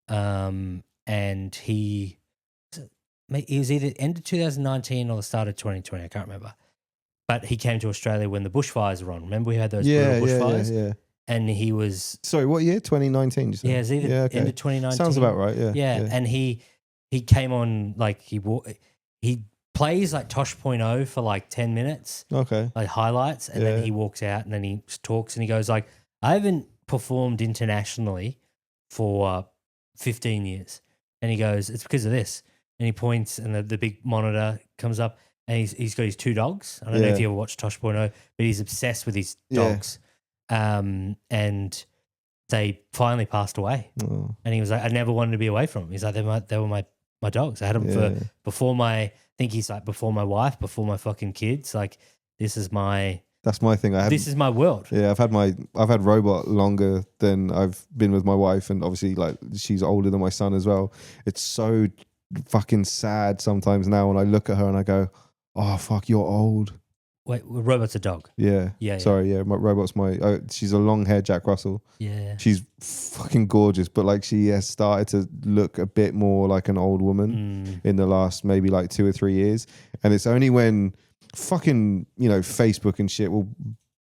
[SPEAKER 1] and he was either end of 2019 or the start of 2020. I can't remember. But he came to Australia when the bushfires were on. Remember we had those brutal bushfires?
[SPEAKER 2] Yeah.
[SPEAKER 1] And he was...
[SPEAKER 2] Sorry, what year? 2019, you said?
[SPEAKER 1] Yeah, it was either end of 2019.
[SPEAKER 2] Sounds about right, yeah.
[SPEAKER 1] Yeah, and he came on, like, he plays like Tosh.0 for like 10 minutes.
[SPEAKER 2] Okay.
[SPEAKER 1] Like highlights, and then he walks out and then he talks and he goes like, I haven't performed internationally for 15 years. And he goes, it's because of this. And he points and the big monitor comes up and he's got his 2 dogs. I don't know if you ever watched Tosh.0, but he's obsessed with his dogs. And they finally passed away.
[SPEAKER 2] Oh.
[SPEAKER 1] And he was like, I never wanted to be away from them. He's like, they were my dogs. I had them for before my wife, before my fucking kids. Like, that's my thing. This is my world.
[SPEAKER 2] Yeah, I've had Robot longer than I've been with my wife, and obviously like she's older than my son as well. It's so fucking sad sometimes now when I look at her and I go, oh fuck, you're old.
[SPEAKER 1] Wait, Robot's a dog.
[SPEAKER 2] Yeah. Sorry, yeah. My Robot's she's a long haired Jack Russell.
[SPEAKER 1] Yeah.
[SPEAKER 2] She's fucking gorgeous, but like she has started to look a bit more like an old woman in the last maybe like 2 or 3 years. And it's only when fucking, Facebook and shit will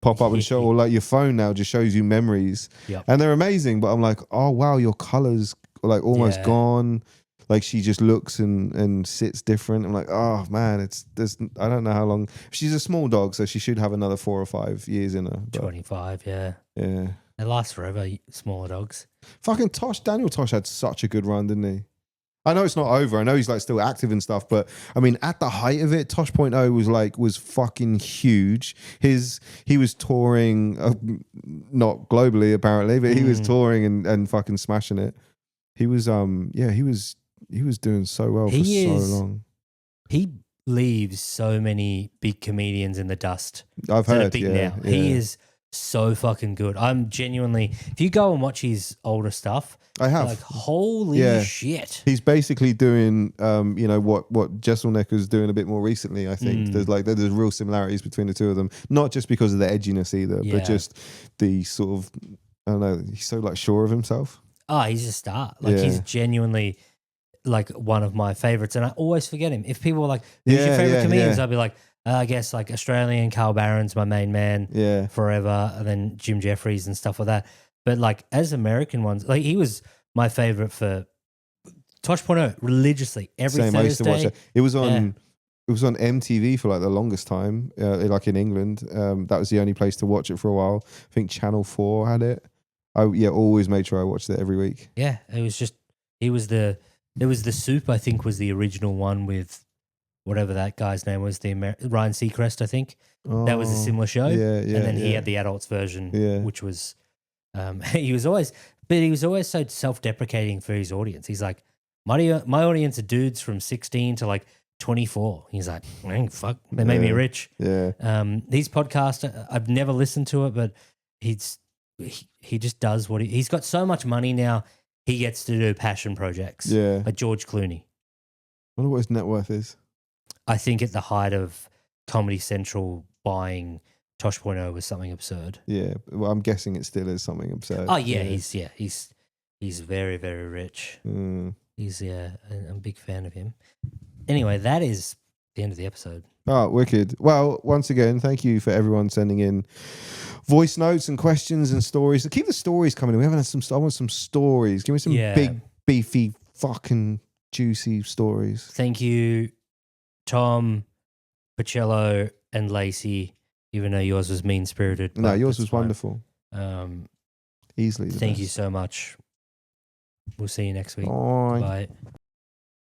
[SPEAKER 2] pop up and show, or like your phone now just shows you memories.
[SPEAKER 1] Yep.
[SPEAKER 2] And they're amazing, but I'm like, oh wow, your colour's like almost gone. Like she just looks and sits different. I'm like, oh man, I don't know how long. She's a small dog, so she should have another 4 or 5 years in her. But
[SPEAKER 1] 25, yeah.
[SPEAKER 2] Yeah.
[SPEAKER 1] They last forever, smaller dogs.
[SPEAKER 2] Fucking Daniel Tosh had such a good run, didn't he? I know it's not over. I know he's like still active and stuff, but I mean, at the height of it, Tosh.0 was fucking huge. He was touring, not globally apparently, but he was touring and fucking smashing it. He was he was doing so well for so long.
[SPEAKER 1] He leaves so many big comedians in the dust.
[SPEAKER 2] I've heard,
[SPEAKER 1] now. He is so fucking good. I'm genuinely, if you go and watch his older stuff,
[SPEAKER 2] I have.
[SPEAKER 1] like, holy shit.
[SPEAKER 2] He's basically doing, what Jesselnicker's doing a bit more recently, I think. There's real similarities between the two of them. Not just because of the edginess either, but just the sort of, I don't know, he's so like sure of himself.
[SPEAKER 1] Oh, he's a star. Like he's genuinely like one of my favorites, and I always forget him. If people are like, who's your favorite comedians? I'll be like, I guess like Australian, Carl Barron's my main man forever, and then Jim Jeffries and stuff like that. But like as American ones, like he was my favorite for Tosh.0 religiously every Thursday. I used to watch it.
[SPEAKER 2] It was on MTV for like the longest time, like in England. That was the only place to watch it for a while. I think Channel 4 had it. I always made sure I watched it every week.
[SPEAKER 1] Yeah, it was the Soup, I think, was the original one with whatever that guy's name was, Ryan Seacrest, I think. That was a similar show. And then he had the adults version, which was he was always so self-deprecating for his audience. He's like, my audience are dudes from 16 to like 24. He's like, fuck, they made me rich.
[SPEAKER 2] Yeah.
[SPEAKER 1] His podcast, I've never listened to it, but he just does what he's got so much money now. He gets to do passion projects. Yeah. Like George Clooney.
[SPEAKER 2] I wonder what his net worth is.
[SPEAKER 1] I think at the height of Comedy Central buying Tosh.0 was something absurd.
[SPEAKER 2] Yeah. Well, I'm guessing it still is something absurd.
[SPEAKER 1] Oh yeah, he's very, very rich. I'm a big fan of him. Anyway, that is the end of the episode.
[SPEAKER 2] Oh, wicked. Well, once again, thank you for everyone sending in voice notes and questions and stories. Keep the stories coming in. We haven't had some. I want some stories. Give me some big, beefy, fucking juicy stories.
[SPEAKER 1] Thank you, Tom, Pacello, and Lacey. Even though yours was mean spirited.
[SPEAKER 2] No, yours was wonderful. Easily.
[SPEAKER 1] Thank you so much. We'll see you next week.
[SPEAKER 2] Bye.
[SPEAKER 1] Bye.